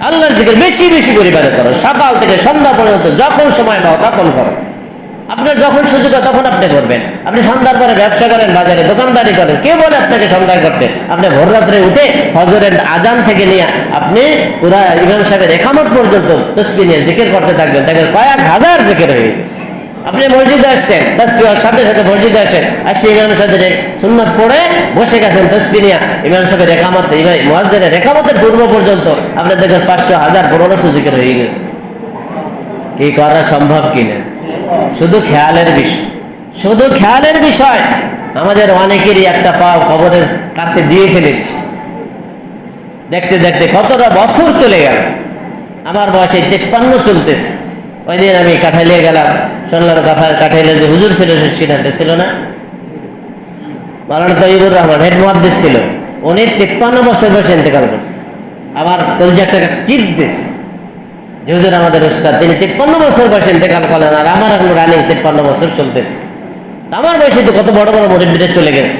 আল্লাহর জিকির বেশি বেশি পরিমাণে করো সকাল থেকে সন্ধ্যা পর্যন্ত যখন সময় পাও তখন করো আপনার যখন সুযোগ হয় তখন আপনি করবেন আপনি সন্ধ্যার পরে ব্যবসা করেন বাজারে দোকানদারি করেন কে বলে আপনাকে সন্ধ্যা করতে আপনি ভোর রাত্রে উঠে ফজরের আজান থেকে নিয়ে আপনি পুরা ইমাম সাহেবের ইকামত পর্যন্ত তাসবিহ নিয়ে জিকির করতে থাকবেন দেখবেন কয়েক হাজার জিকির হয়ে গেছে আপনি মসজিদে আসছেন তাসবিহের সাথে সাথে মসজিদে আসেন আসি ইমাম সাহেবের সুন্নাত পড়ে বসে গেছেন তাসবিহ নিয়ে ইমাম সাহেবের ইকামত মুয়াজ্জিনের ইকামতের পূর্ব পর্যন্ত আপনি দেখবেন 500 1000 1500 জিকির হয়ে গেছে কি করা সম্ভব কিনা শুধু খেয়ালের বিষয় শুধু খেয়ালের বিষয় আমাদের অনেকেরই একটা পাও কবরের কাছে দিয়ে ফেলেছে দেখতে দেখতে কতটা বছর চলে গেল আমার বয়সে 53 চলতেছে ওই দিন আমি কাঠাইলে গেলাম শুনলাম কাঠাইলে যে হুজুর ছিল সিদ্ধান্ত ছিল না মাওলানা তৈয়বুর রহমান হেড মুহাদ্দিস ছিল উনি 53 বছর বয়সে ইন্তেকাল করছে আমার কলিজাটা চিট দিছে যে হুজুর আমাদের উস্তাদ তিনি 53 বছর বয়সে ইন্তেকাল করলেন আর আমার এখন রানিং 53 বছর চলতেছে আমার বয়সে তো কত বড় বড় মুরিদ চলে গেছে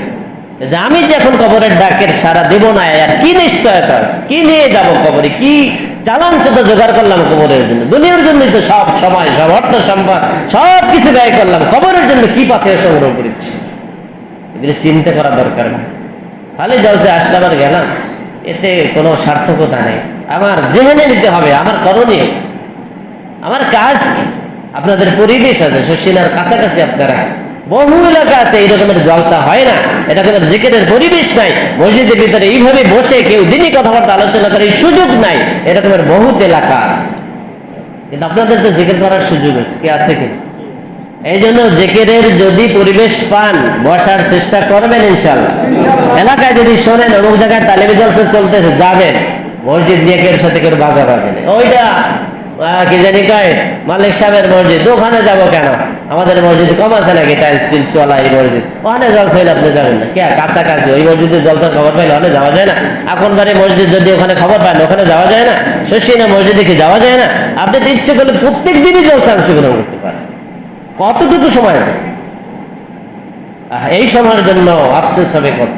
যে আমি যে এখন কবরের ডাকের সারা দেব না আর কি নিশ্চয়তা কি নিয়ে যাব কবরে কি চালান সেটা জোগাড় করলাম কবরের জন্য দুনিয়ার জন্যই তো সব সময় সব অর্থ সম্পদ সব কিছু ব্যয় করলাম কবরের জন্য কি পাথে সংগ্রহ করেছি এগুলো চিন্তা করা দরকার না খালি জলসে আসলে আবার গেলাম এতে কোনো সার্থকতা নেই আমার জেনে নিতে হবে আমার করণীয় আমার কাজ আপনাদের পরিবেশ আছে শশীনার কাছাকাছি আপনারা বহু এলাকা আছে এই রকমের জলসা হয় না এটা কোনো জিকিরের পরিবেশ নাই মসজিদের ভিতরে এইভাবে বসে কেউ দিনই কথাবার্তা আলোচনা করে সুযোগ নাই এরকমের বহুত এলাকা আছে কিন্তু আপনাদের তো জিকির করার সুযোগ আছে কি আছে কি এই জন্য জিকিরের যদি পরিবেশ পান বসার চেষ্টা করবেন ইনশাআল্লাহ এলাকায় যদি শোনেন অমুক জায়গায় তালিমি জলসা চলতেছে যাবেন মসজিদ নিয়ে কেউ সাথে কেউ বাজা বাজে ওইটা কি জানি কয় মালিক সাহেবের মসজিদ ওখানে যাবো কেন আমাদের মসজিদ কম আছে নাকি টাইলসওয়ালা এই মসজিদ ওখানে জলসা হইলে আপনি যাবেন না কে কাছাকাছি ওই মসজিদে জলসার খবর পাইলে ওখানে যাওয়া যায় না এখন বাড়ি মসজিদ যদি ওখানে খবর পান ওখানে যাওয়া যায় না শশীনা মসজিদে কি যাওয়া যায় না আপনি তো ইচ্ছে করলে প্রত্যেক দিনই জলসা অংশগ্রহণ করতে পারেন কতটুকু সময় এই সময়ের জন্য আফসোস হবে কত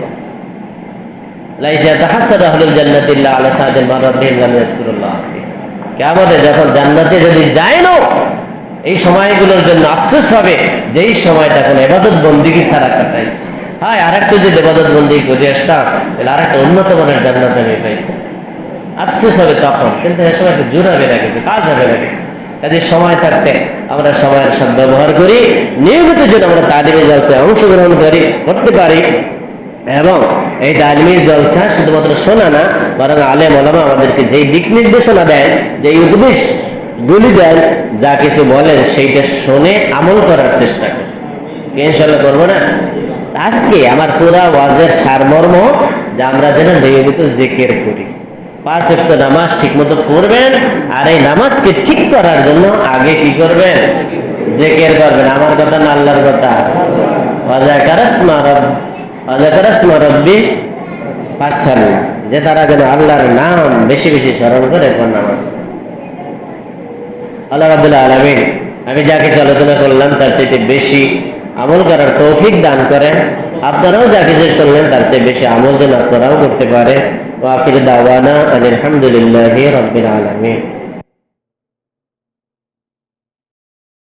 লাইসা তাহাসসাদ আহলুল জান্নাতি ইল্লা আলা সাদিল মারাদিন লাম ইয়াজকুরুল্লাহ কিয়ামতে যখন জান্নাতে যদি যায় না এই সময়গুলোর জন্য আফসোস হবে যে এই সময়টা কোন ইবাদত বন্দেগী ছাড়া কাটাইছে হ্যাঁ আরেকটু যদি ইবাদত বন্দেগী করে আসতাম তাহলে আরেকটা উন্নত মানের জান্নাত আমি পাইতাম আফসোস হবে তখন কিন্তু এই সময় একটু জোর হবে না কিছু কাজ হবে না কিছু কাজে সময় থাকতে আমরা সময়ের সদ্ব্যবহার করি নিয়মিত যদি আমরা তালিমি জলসায় অংশগ্রহণ করতে পারি এবং এই তালিমি জলসা শুধুমাত্র শোনা না বরং আলেম ওলামা আমাদেরকে যেই দিক নির্দেশনা দেন যে উপদেশ গুলি দেন যা কিছু বলেন সেইটা শুনে আমল করার চেষ্টা করি ইনশাআল্লাহ করবো না আজকে আমার পুরা ওয়াজের সারমর্ম যে আমরা যেন নিয়মিত জিকির করি 5 ওয়াক্ত নামাজ ঠিক মতো পড়বেন আর এই নামাজকে ঠিক করার জন্য আগে কি করবেন জিকির করবেন আমার কথা না আল্লাহর কথা ওয়াজাকারাসমা রাব্বি ফাসাল্লা যে তারা যেন আল্লাহর নাম বেশি বেশি স্মরণ করে কোন নামাজ আল্লাহ রাব্বুল আলামিন আমি যা কিছু আলোচনা করলাম তার চেয়ে বেশি আমল করার তৌফিক দান করেন আপনারাও যা কিছু শুনলেন তার চেয়ে বেশি আমল যেন আপনারাও করতে পারে ওয়া আখিরু দাওয়ানা আলহামদুলিল্লাহি রাব্বিল আলামিন।